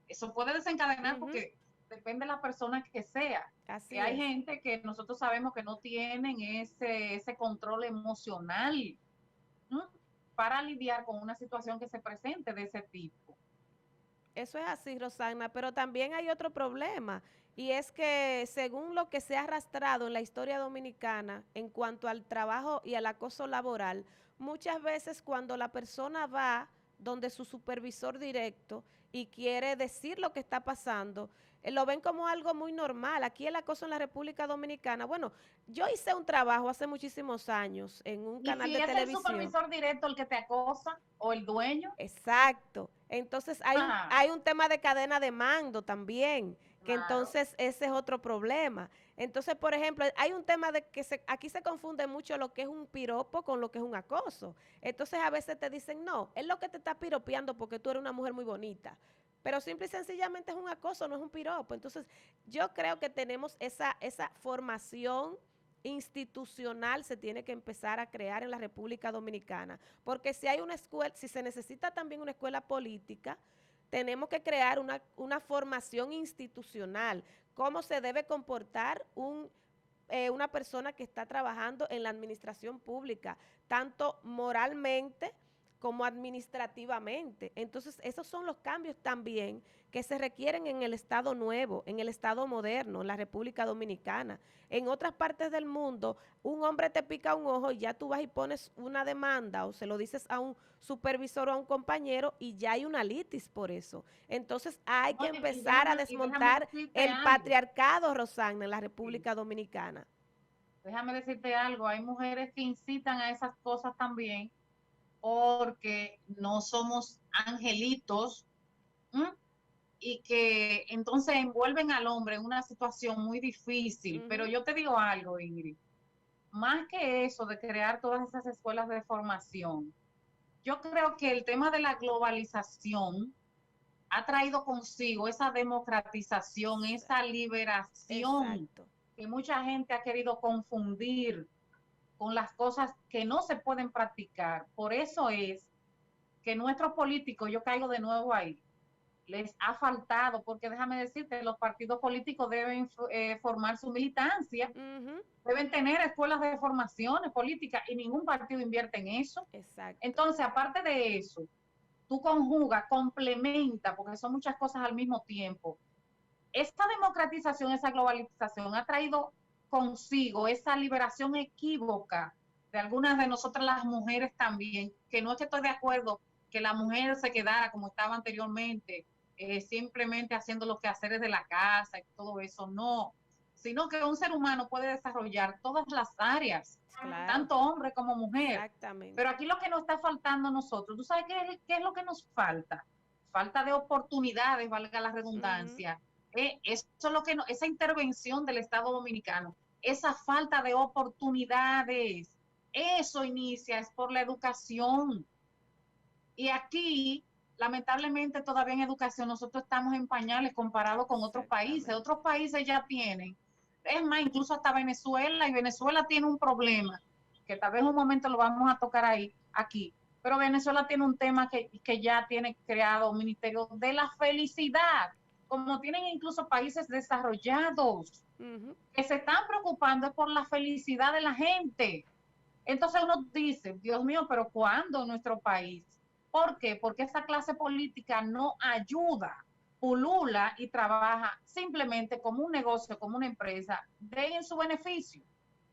Eso puede desencadenar Ujú, porque depende de la persona que sea. así Hay es. gente que nosotros sabemos que no tienen ese control emocional, ¿no? Para lidiar con una situación que se presente de ese tipo. Eso es así, Rosana, pero también hay otro problema y es que según lo que se ha arrastrado en la historia dominicana en cuanto al trabajo y al acoso laboral, muchas veces cuando la persona va donde su supervisor directo y quiere decir lo que está pasando, lo ven como algo muy normal. Aquí el acoso en la República Dominicana, bueno, yo hice un trabajo hace muchísimos años en un Y canal si de es el televisión. supervisor directo el que te acosa o el dueño, Exacto. Entonces ah, hay un tema de cadena de mando también, que claro. entonces ese es otro problema. Entonces, por ejemplo, hay un tema de que aquí se confunde mucho lo que es un piropo con lo que es un acoso. Entonces a veces te dicen, no, es lo que te está piropeando porque tú eres una mujer muy bonita. Pero simple y sencillamente es un acoso, no es un piropo. Entonces, yo creo que tenemos esa formación institucional se tiene que empezar a crear en la República Dominicana, porque si hay una escuela, si se necesita también una escuela política, tenemos que crear una formación institucional, cómo se debe comportar una persona que está trabajando en la administración pública, tanto moralmente como administrativamente. Entonces, esos son los cambios también que se requieren en el Estado nuevo, en el Estado moderno, en la República Dominicana. En otras partes del mundo, un hombre te pica un ojo y ya tú vas y pones una demanda o se lo dices a un supervisor o a un compañero y ya hay una litis por eso. Entonces, hay que No, empezar a y déjame desmontar decirte el algo. patriarcado, Rosana, en la Sí, República Dominicana. déjame decirte algo. Hay mujeres que incitan a esas cosas también porque no somos angelitos. ¿M? Y que entonces envuelven al hombre en una situación muy difícil. Pero Ujú. yo te digo algo, Ingrid, más que eso de crear todas esas escuelas de formación, yo creo que el tema de la globalización ha traído consigo esa democratización, esa liberación Exacto. que mucha gente ha querido confundir con las cosas que no se pueden practicar. Por eso es que nuestros políticos, yo caigo de nuevo ahí, les ha faltado, porque déjame decirte, los partidos políticos deben formar su militancia, Ujú. deben tener escuelas de formaciones políticas y ningún partido invierte en eso. Exacto. Entonces, aparte de eso, tú conjugas, complementa, porque son muchas cosas al mismo tiempo. Esta democratización, esa globalización ha traído consigo esa liberación equívoca de algunas de nosotras las mujeres también, que no es que estoy de acuerdo que la mujer se quedara como estaba anteriormente, simplemente haciendo los quehaceres de la casa y todo eso, no, sino que un ser humano puede desarrollar todas las áreas, Claro. tanto hombre como mujer. Pero Exactamente. aquí lo que nos está faltando a nosotros, ¿tú sabes qué es lo que nos falta? Falta de oportunidades, valga la Ujú. redundancia. Eso es lo que no, esa intervención del Estado Dominicano, esa falta de oportunidades, eso inicia es por la educación. Y aquí, lamentablemente, todavía en educación nosotros estamos en pañales comparado con otros países. Exactamente. Otros países ya tienen, es más, incluso hasta Venezuela, y Venezuela tiene un problema, que tal vez un momento lo vamos a tocar ahí, aquí. Pero Venezuela tiene un tema que ya tiene creado un ministerio de la felicidad, como tienen incluso países desarrollados, Ujú. que se están preocupando por la felicidad de la gente. Entonces uno dice, Dios mío, pero ¿cuándo en nuestro país? ¿Por qué? Porque esa clase política no ayuda, pulula y trabaja simplemente como un negocio, como una empresa, de en su beneficio.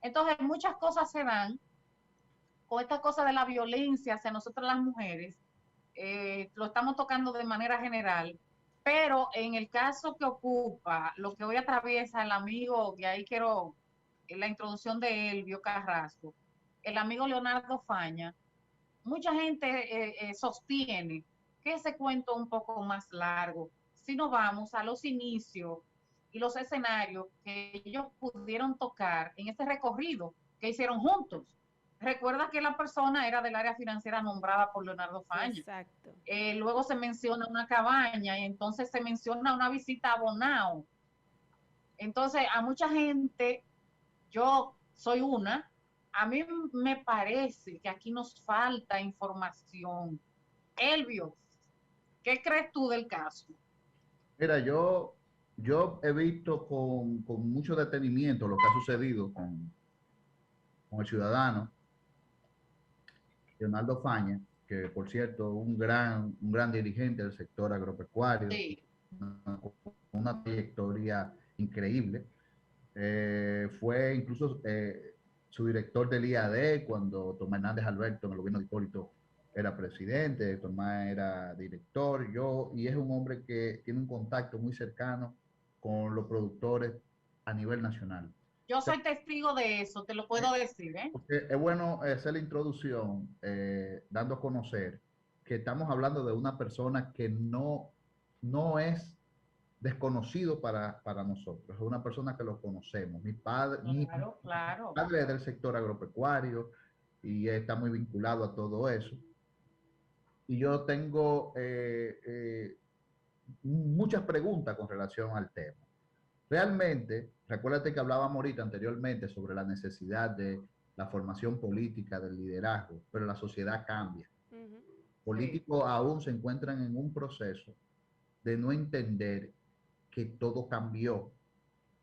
Entonces muchas cosas se dan con esta cosa de la violencia hacia nosotras las mujeres, lo estamos tocando de manera general, pero en el caso que ocupa, lo que hoy atraviesa el amigo, y ahí quiero la introducción de Elvio Carrasco, el amigo Leonardo Faña, mucha gente sostiene que ese cuento es un poco más largo. Si nos vamos a los inicios y los escenarios que ellos pudieron tocar en este recorrido que hicieron juntos. Recuerda que la persona era del área financiera nombrada por Leonardo Faña. Exacto. Luego se menciona una cabaña y entonces se menciona una visita a Bonao. Entonces, a mucha gente, yo soy una, a mí me parece que aquí nos falta información. Elvio, ¿qué crees tú del caso? Mira, yo he visto con mucho detenimiento lo que ha sucedido con el ciudadano Leonardo Faña, que por cierto, un gran dirigente del sector agropecuario, Sí, una trayectoria increíble. Fue incluso su director del IAD cuando Tomás Hernández Alberto en el gobierno de Hipólito era presidente, Héctor Mae era director, y es un hombre que tiene un contacto muy cercano con los productores a nivel nacional. Yo soy testigo de eso, te lo puedo decir, ¿eh? Es bueno hacer la introducción, dando a conocer que estamos hablando de una persona que no es desconocido para nosotros, es una persona que lo conocemos. Mi padre, Claro, claro. mi padre es del sector agropecuario y está muy vinculado a todo eso. Y yo tengo muchas preguntas con relación al tema. Realmente, recuérdate que hablábamos ahorita anteriormente sobre la necesidad de la formación política, del liderazgo, pero la sociedad cambia. Políticos aún se encuentran en un proceso de no entender que todo cambió.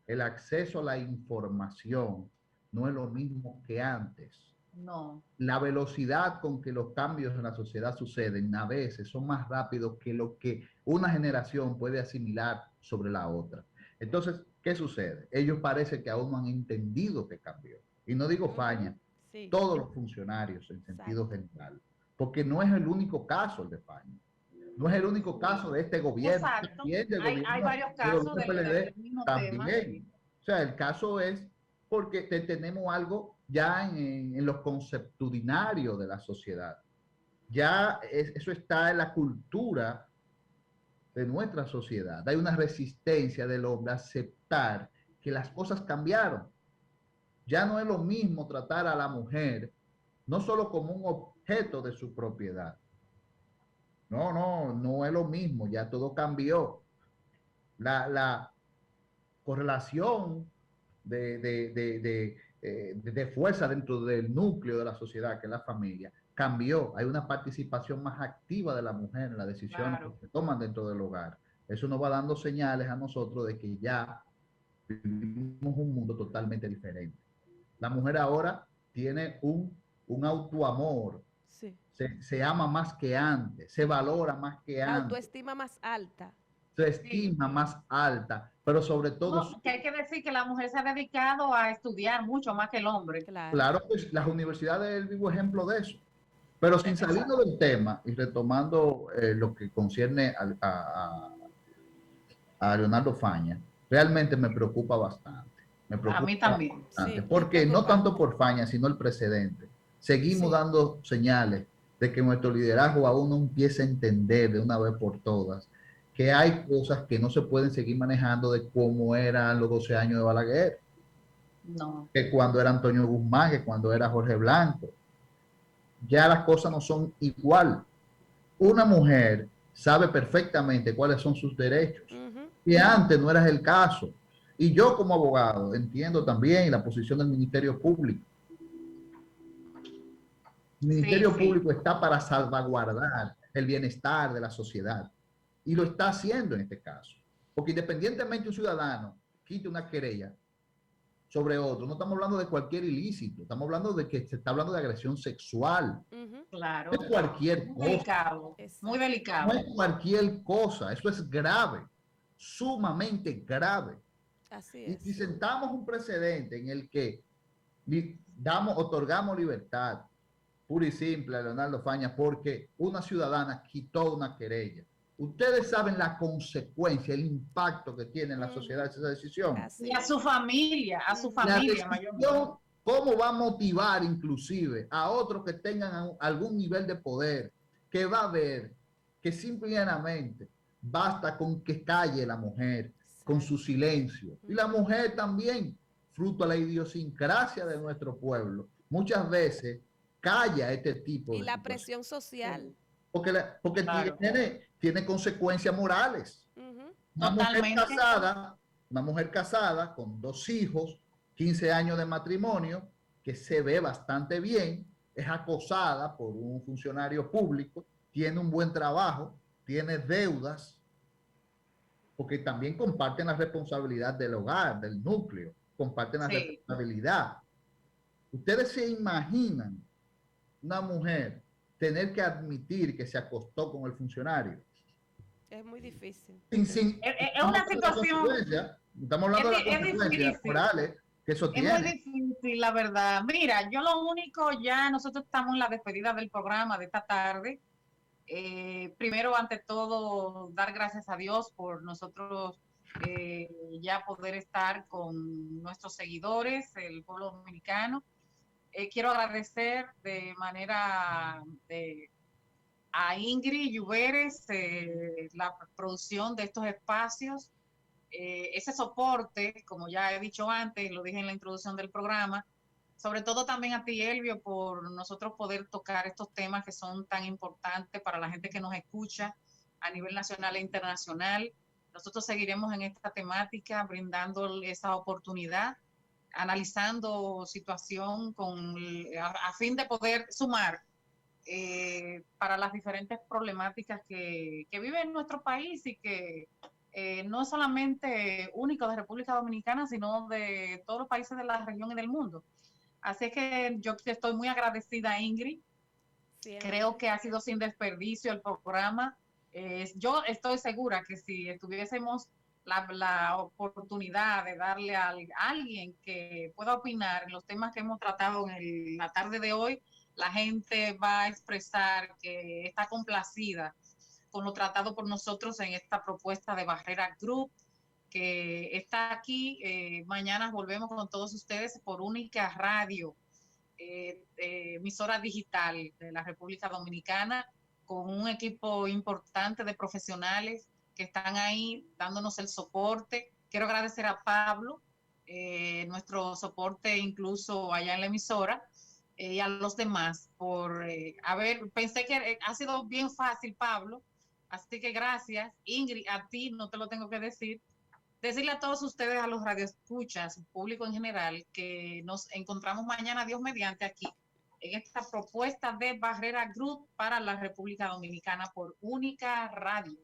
El acceso a la información no es lo mismo que antes. No. La velocidad con que los cambios en la sociedad suceden a veces son más rápidos que lo que una generación puede asimilar sobre la otra. Entonces, ¿qué sucede? Ellos parece que aún no han entendido que cambió. Y no digo Faña, sí, todos los funcionarios en sentido general, porque no es el único caso el de Faña. No es el único caso de este gobierno. Exacto. Hay varios casos del mismo tema. O sea, el caso es porque tenemos algo ya en los conceptudinarios de la sociedad. Ya eso está en la cultura de nuestra sociedad. Hay una resistencia del hombre a aceptar que las cosas cambiaron. Ya no es lo mismo tratar a la mujer no solo como un objeto de su propiedad. No es lo mismo, ya todo cambió. La correlación de fuerza dentro del núcleo de la sociedad, que es la familia, cambió. Hay una participación más activa de la mujer en las decisiones que se toman dentro del hogar. Eso nos va dando señales a nosotros de que ya vivimos un mundo totalmente diferente. La mujer ahora tiene un autoamor. sí. Se ama más que antes, se valora más que La antes. autoestima más alta. Se estima más alta, pero sobre todo... No, que hay que decir que la mujer se ha dedicado a estudiar mucho más que el hombre. Claro, pues las universidades es el vivo ejemplo de eso. Pero sin salirnos del tema y retomando lo que concierne a Leonardo Faña, realmente me preocupa bastante. Me preocupa a mí también. Bastante, porque no tanto por Faña, sino el precedente. Seguimos dando señales de que nuestro liderazgo aún no empieza a entender de una vez por todas que hay cosas que no se pueden seguir manejando de cómo eran los 12 años de Balaguer. No. Que cuando era Antonio Guzmán, que cuando era Jorge Blanco. Ya las cosas no son igual. Una mujer sabe perfectamente cuáles son sus derechos. Y antes no era el caso. Y yo como abogado entiendo también la posición del Ministerio Público. El Ministerio Público está para salvaguardar el bienestar de la sociedad. Y lo está haciendo en este caso. Porque independientemente un ciudadano quite una querella sobre otro, no estamos hablando de cualquier ilícito, estamos hablando de que se está hablando de agresión sexual. Claro. No es cualquier cosa. Delicado, muy delicado. No es cualquier cosa, eso es grave, sumamente grave. Así es. Y si sentamos un precedente en el que otorgamos libertad, pura y simple a Leonardo Faña, porque una ciudadana quitó una querella. Ustedes saben la consecuencia, el impacto que tiene en la sociedad esa decisión. Y a su familia, mayormente. ¿Cómo va a motivar inclusive a otros que tengan algún nivel de poder, que va a ver que simplemente basta con que calle la mujer, con su silencio? Y la mujer también, fruto de la idiosincrasia de nuestro pueblo, muchas veces calla este tipo de situaciones. Y la presión social. Porque claro, tiene consecuencias morales. Una mujer casada con 2 hijos, 15 años de matrimonio, que se ve bastante bien, es acosada por un funcionario público, tiene un buen trabajo, tiene deudas, porque también comparten la responsabilidad del hogar, del núcleo, comparten la responsabilidad. Ustedes se imaginan una mujer tener que admitir que se acostó con el funcionario. Es muy difícil. Es una situación. Estamos hablando de las consecuencias morales, ¿Qué Es muy sostiene? difícil, la verdad. Mira, yo lo único, ya nosotros estamos en la despedida del programa de esta tarde. Primero, ante todo, dar gracias a Dios por nosotros eh, ya poder estar con nuestros seguidores, el pueblo dominicano. Quiero agradecer de manera a Ingrid Lluveres la producción de estos espacios, ese soporte, como ya he dicho antes, lo dije en la introducción del programa, sobre todo también a ti, Elvio, por nosotros poder tocar estos temas que son tan importantes para la gente que nos escucha a nivel nacional e internacional. Nosotros seguiremos en esta temática, brindando esa oportunidad, analizando situación a fin de poder sumar para las diferentes problemáticas que vive en nuestro país y que no es solamente único de República Dominicana, sino de todos los países de la región y del mundo. Así que yo estoy muy agradecida, Ingrid. Creo Siempre. que ha sido sin desperdicio el programa. Yo estoy segura que si tuviésemos la oportunidad de darle a alguien que pueda opinar en los temas que hemos tratado en la tarde de hoy, la gente va a expresar que está complacida con lo tratado por nosotros en esta propuesta de Barrera Group, que está aquí. Mañana volvemos con todos ustedes por Única Radio, emisora digital de la República Dominicana, con un equipo importante de profesionales que están ahí dándonos el soporte. Quiero agradecer a Pablo, nuestro soporte incluso allá en la emisora, y a los demás por pensé que ha sido bien fácil, Pablo, así que gracias. Ingrid, a ti no te lo tengo que decir. Decirle a todos ustedes, a los radioescuchas, público en general, que nos encontramos mañana, Dios mediante, aquí, en esta propuesta de Barrera Group para la República Dominicana por Única Radio.